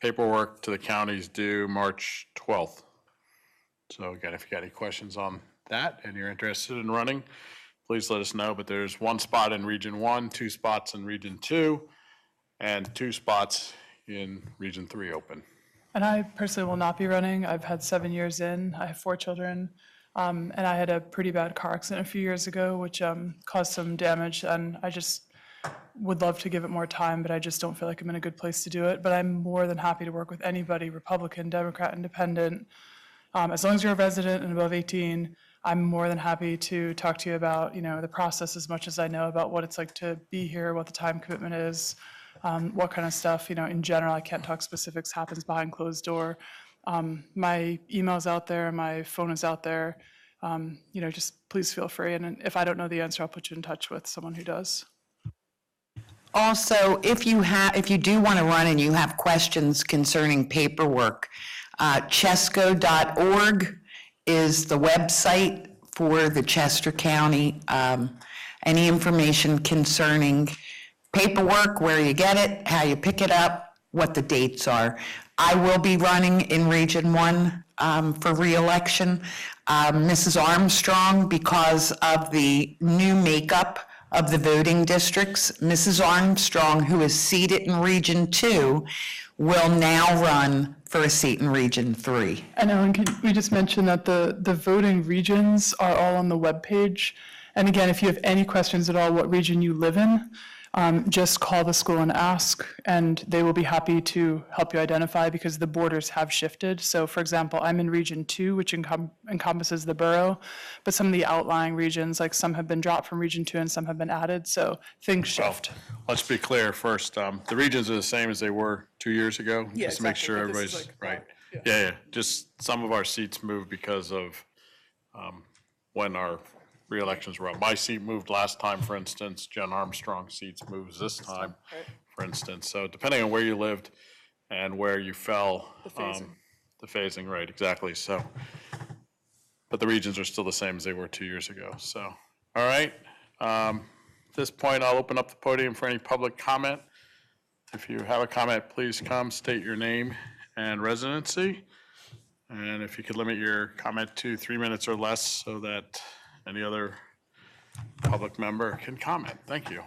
Paperwork to the county is due March 12th. So again, if you got any questions on that and you're interested in running, please let us know. But there's 1 spot in Region 1, 2 spots in Region 2, and 2 spots in Region 3 open.
And I personally will not be running. I've had 7 years in. I have 4 children. And I had a pretty bad car accident a few years ago, which caused some damage. And I just would love to give it more time, but I just don't feel like I'm in a good place to do it. But I'm more than happy to work with anybody, Republican, Democrat, Independent. As long as you're a resident and above 18, I'm more than happy to talk to you about, the process as much as I know about what it's like to be here, what the time commitment is, what kind of stuff, in general. I can't talk specifics, happens behind closed door. My email's out there, my phone is out there. Just please feel free. And if I don't know the answer, I'll put you in touch with someone who does.
Also, if you do want to run and you have questions concerning paperwork, chesco.org is the website for the Chester County. Any information concerning paperwork, where you get it, how you pick it up, what the dates are. I will be running in Region 1 for re-election. Mrs. Armstrong, because of the new makeup of the voting districts, Mrs. Armstrong, who is seated in Region 2, will now run for a seat in Region 3.
And Ellen, can we just mention that the voting regions are all on the webpage? And again, if you have any questions at all, what region you live in, just call the school and ask, and they will be happy to help you identify because the borders have shifted. So for example, I'm in Region 2, which encompasses the borough, but some of the outlying regions, like some have been dropped from Region 2 and some have been added, so things shift.
Well, let's be clear first. The regions are the same as they were 2 years ago,
Yeah,
just to make
exactly,
sure
but this is
everybody's
like-
right. Yeah, just some of our seats moved because of when our re-elections were up. My seat moved last time, for instance. Jen Armstrong's seats moves this time, for instance. So depending on where you lived and where you fell. The phasing, right, exactly, so. But the regions are still the same as they were 2 years ago, so. All right, at this point, I'll open up the podium for any public comment. If you have a comment, please come, state your name and residency. And if you could limit your comment to 3 minutes or less so that any other public member can comment. Thank you.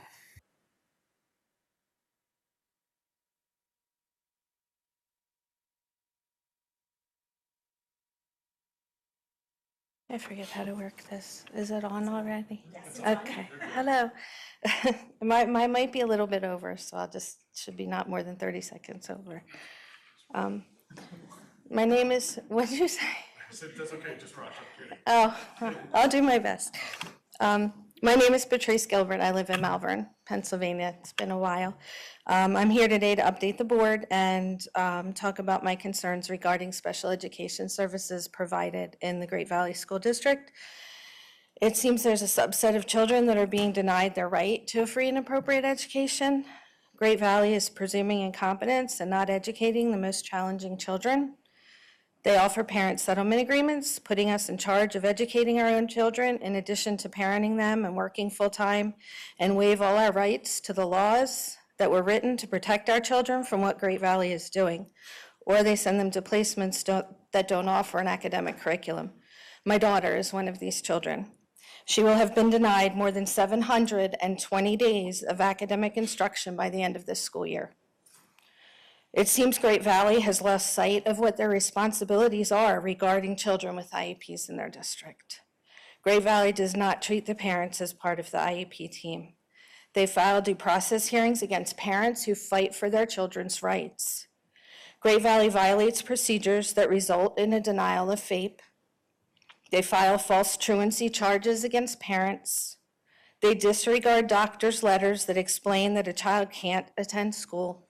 I forget how to work this. Is it on already? Okay, hello. My might be a little bit over, so should be not more than 30 seconds over. My name is, what did you say?
I said, that's okay, just rush up.
Oh, I'll do my best. My name is Patrice Gilbert. I live in Malvern, Pennsylvania. It's been a while. I'm here today to update the board and talk about my concerns regarding special education services provided in the Great Valley School District. It seems there's a subset of children that are being denied their right to a free and appropriate education. Great Valley is presuming incompetence and not educating the most challenging children. They offer parent settlement agreements, putting us in charge of educating our own children in addition to parenting them and working full-time, and waive all our rights to the laws that were written to protect our children from what Great Valley is doing. Or they send them to placements that don't offer an academic curriculum. My daughter is one of these children. She will have been denied more than 720 days of academic instruction by the end of this school year. It seems Great Valley has lost sight of what their responsibilities are regarding children with IEPs in their district. Great Valley does not treat the parents as part of the IEP team. They file due process hearings against parents who fight for their children's rights. Great Valley violates procedures that result in a denial of FAPE. They file false truancy charges against parents. They disregard doctors' letters that explain that a child can't attend school.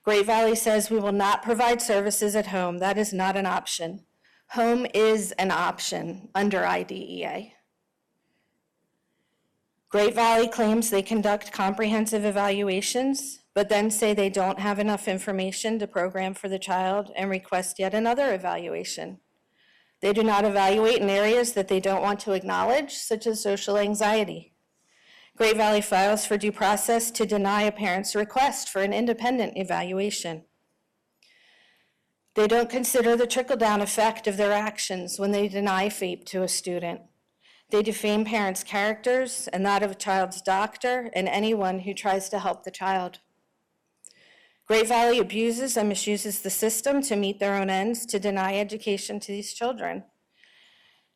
Great Valley says we will not provide services at home. That is not an option. Home is an option under IDEA. Great Valley claims they conduct comprehensive evaluations, but then say they don't have enough information to program for the child and request yet another evaluation. They do not evaluate in areas that they don't want to acknowledge, such as social anxiety. Great Valley files for due process to deny a parent's request for an independent evaluation. They don't consider the trickle-down effect of their actions when they deny FAPE to a student. They defame parents' characters and that of a child's doctor and anyone who tries to help the child. Great Valley abuses and misuses the system to meet their own ends to deny education to these children.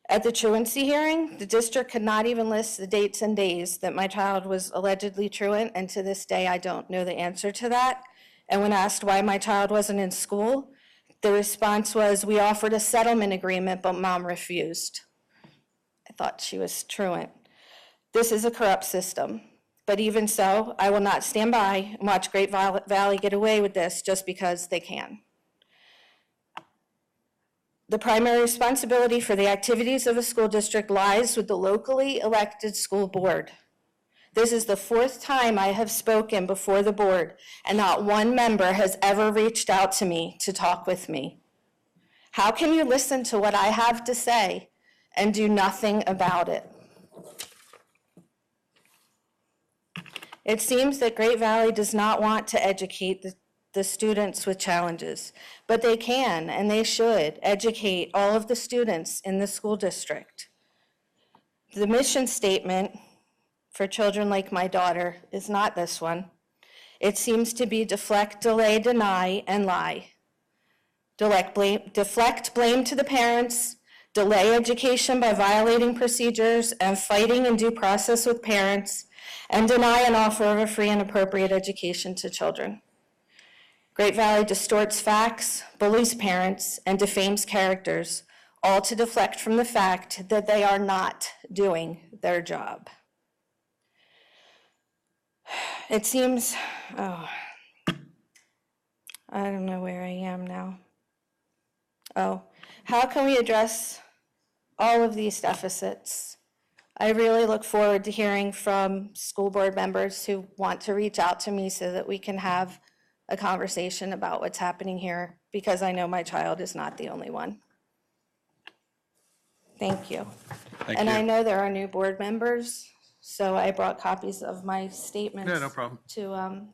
At the truancy hearing, the district could not even list the dates and days that my child was allegedly truant, and to this day, I don't know the answer to that. And when asked why my child wasn't in school, the response was, we offered a settlement agreement, but mom refused. I thought she was truant. This is a corrupt system. But even so, I will not stand by and watch Great Valley get away with this just because they can. The primary responsibility for the activities of a school district lies with the locally elected school board. This is the fourth time I have spoken before the board, and not one member has ever reached out to me to talk with me. How can you listen to what I have to say and do nothing about it? It seems that Great Valley does not want to educate the students with challenges, but they can and they should educate all of the students in the school district. The mission statement for children like my daughter is not this one. It seems to be deflect, delay, deny, and lie. Deflect blame to the parents, delay education by violating procedures and fighting in due process with parents, and deny an offer of a free and appropriate education to children. Great Valley distorts facts, bullies parents, and defames characters, all to deflect from the fact that they are not doing their job. It seems, I don't know where I am now. Oh, how can we address all of these deficits? I really look forward to hearing from school board members who want to reach out to me so that we can have a conversation about what's happening here, because I know my child is not the only one. Thank you.
Thank
And I
you.
know there are new board members, so I brought copies of my statements.
Yeah, no problem.
To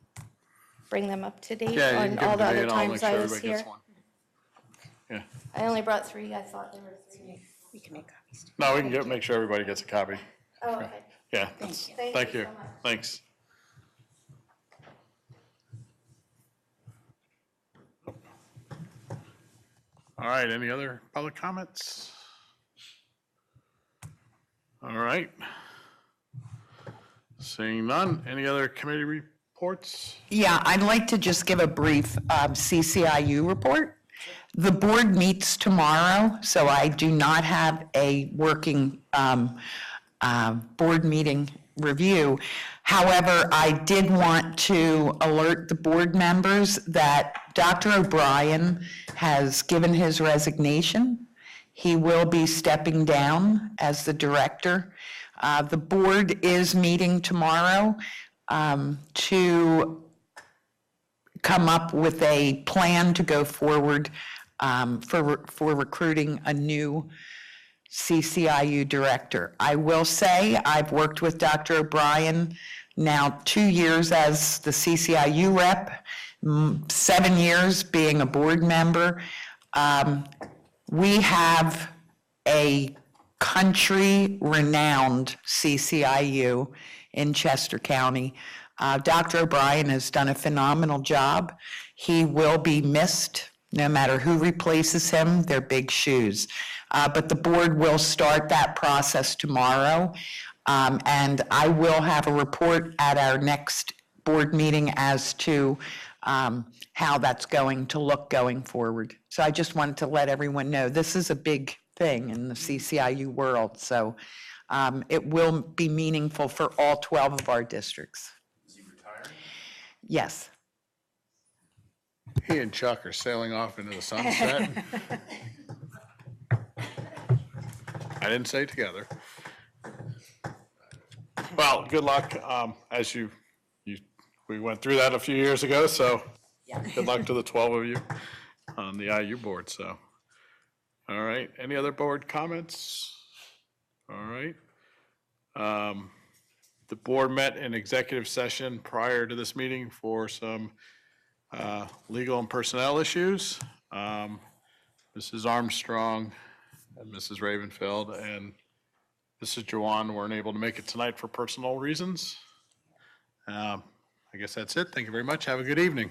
bring them up to date
Yeah, you can
on
give
all
them
the
to me
other
and I'll make
times
sure
I was
everybody gets
here.
one. Yeah.
I only brought 3, I thought there were 3.
We can make copies.
No, we can make sure everybody gets a copy.
Oh, okay.
Yeah.
Thank you.
Thank you.
so much.
Thanks. All right, any other public comments? All right. Seeing none, any other committee reports?
Yeah, I'd like to just give a brief CCIU report. The board meets tomorrow, so I do not have a working board meeting review. However, I did want to alert the board members that Dr. O'Brien has given his resignation. He will be stepping down as the director. The board is meeting tomorrow to come up with a plan to go forward for recruiting a new CCIU director. I will say I've worked with Dr. O'Brien now 2 years as the CCIU rep, 7 years being a board member. We have a country-renowned CCIU in Chester County. Dr. O'Brien has done a phenomenal job. He will be missed, no matter who replaces him. They're big shoes. But the board will start that process tomorrow. And I will have a report at our next board meeting as to how that's going to look going forward. So I just wanted to let everyone know, this is a big thing in the CCIU world. So it will be meaningful for all 12 of our districts.
Is he retiring?
Yes.
He and Chuck are sailing off into the sunset. I didn't say together. Well, good luck. As we went through that a few years ago, so good luck to the 12 of you on the IU board, so. All right, any other board comments? All right. The board met in executive session prior to this meeting for some legal and personnel issues. Mrs. Armstrong and Mrs. Ravenfeld and Mrs. Jawan weren't able to make it tonight for personal reasons. I guess that's it. Thank you very much. Have a good evening.